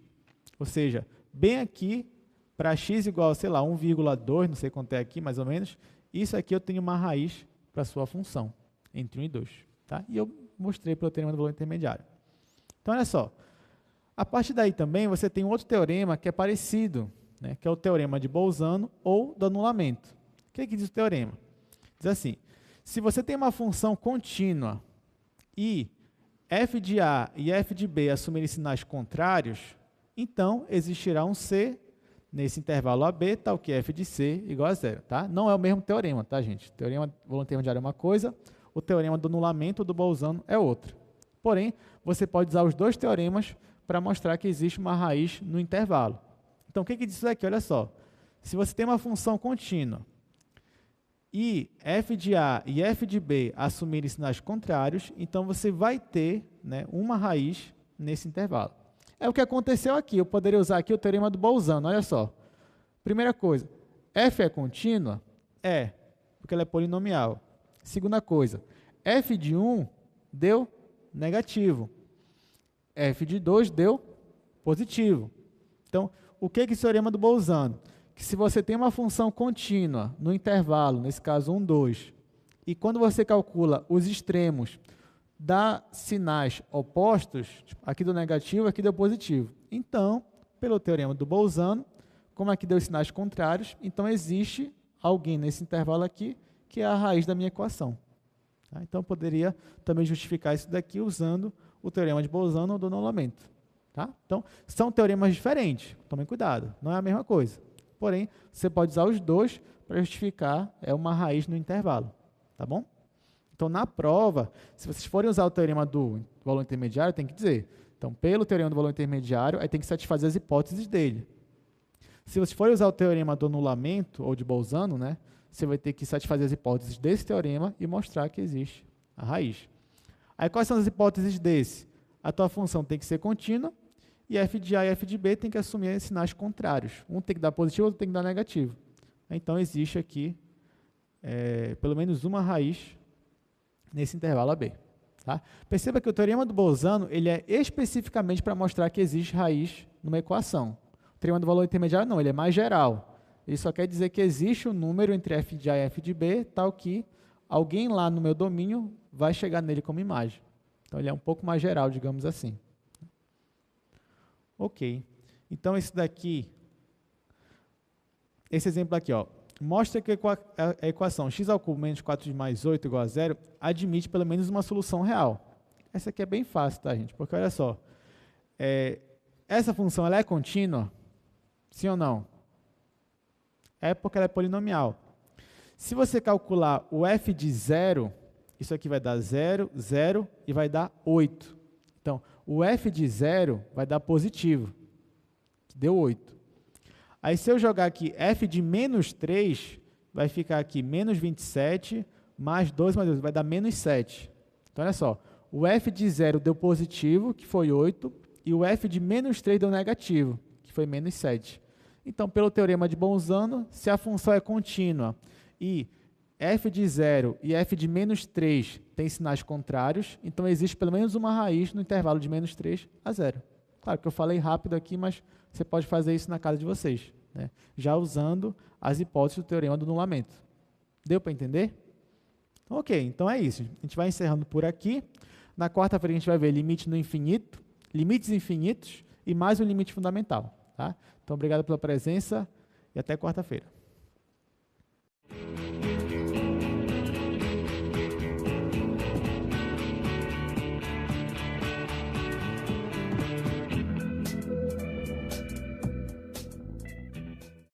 Ou seja, bem aqui, para x igual, sei lá, 1,2, não sei quanto é aqui, mais ou menos, isso aqui eu tenho uma raiz para a sua função, entre 1 e 2. Tá? E eu mostrei pelo teorema do valor intermediário. Então, olha só. A partir daí também você tem um outro teorema que é parecido, né, que é o teorema de Bolzano ou do anulamento. O que diz o teorema? Diz assim, se você tem uma função contínua e f de A e f de B assumirem sinais contrários, então existirá um C nesse intervalo AB, tal que f de C igual a zero. Tá? Não é o mesmo teorema, tá, gente? O teorema do valor intermediário é uma coisa, o teorema do anulamento ou do Bolzano é outra. Porém, você pode usar os dois teoremas para mostrar que existe uma raiz no intervalo. Então, o que diz isso aqui? Olha só. Se você tem uma função contínua e f de A e f de B assumirem sinais contrários, então você vai ter, né, uma raiz nesse intervalo. É o que aconteceu aqui. Eu poderia usar aqui o teorema do Bolzano. Olha só. Primeira coisa, f é contínua? É, porque ela é polinomial. Segunda coisa, f de 1 deu negativo. F de 2 deu positivo. Então, o que é esse teorema do Bolzano? Que se você tem uma função contínua no intervalo, nesse caso 1, 2, e quando você calcula os extremos, dá sinais opostos, aqui deu negativo, aqui deu positivo. Então, pelo teorema do Bolzano, como aqui deu sinais contrários, então existe alguém nesse intervalo aqui que é a raiz da minha equação. Tá? Então, eu poderia também justificar isso daqui usando o teorema de Bolzano ou do anulamento. Tá? Então, são teoremas diferentes, tomem cuidado, não é a mesma coisa. Porém, você pode usar os dois para justificar uma raiz no intervalo. Tá bom? Então, na prova, se vocês forem usar o teorema do valor intermediário, tem que dizer. Então, pelo teorema do valor intermediário, aí tem que satisfazer as hipóteses dele. Se vocês forem usar o teorema do anulamento, ou de Bolzano, né, você vai ter que satisfazer as hipóteses desse teorema e mostrar que existe a raiz. Aí, quais são as hipóteses desse? A tua função tem que ser contínua, e f de A e f de B tem que assumir sinais contrários. Um tem que dar positivo, outro tem que dar negativo. Então, existe aqui pelo menos uma raiz nesse intervalo AB. Tá? Perceba que o teorema do Bolzano ele é especificamente para mostrar que existe raiz numa equação. O teorema do valor intermediário não, ele é mais geral. Ele só quer dizer que existe um número entre f de A e f de B, tal que alguém lá no meu domínio vai chegar nele como imagem. Então, ele é um pouco mais geral, digamos assim. Ok. Então, esse exemplo aqui, ó, mostra que a equação x ao cubo menos 4x mais 8 igual a zero admite pelo menos uma solução real. Essa aqui é bem fácil, tá, gente? Porque, olha só, essa função ela é contínua? Sim ou não? É porque ela é polinomial. Se você calcular o f de 0, isso aqui vai dar 0, 0 e vai dar 8. Então, o f de 0 vai dar positivo, que deu 8. Aí, se eu jogar aqui f de menos 3, vai ficar aqui menos 27, mais 2 mais 2, vai dar menos 7. Então, olha só, o f de 0 deu positivo, que foi 8, e o f de menos 3 deu negativo, que foi menos 7. Então, pelo teorema de Bolzano, se a função é contínua e f de 0 e f de menos 3 têm sinais contrários, então existe pelo menos uma raiz no intervalo de menos 3 a 0. Claro que eu falei rápido aqui, mas você pode fazer isso na casa de vocês, né? Já usando as hipóteses do teorema do anulamento. Deu para entender? Ok, então é isso. A gente vai encerrando por aqui. Na quarta-feira a gente vai ver limite no infinito, limites infinitos e mais um limite fundamental. Tá? Então, obrigado pela presença e até quarta-feira.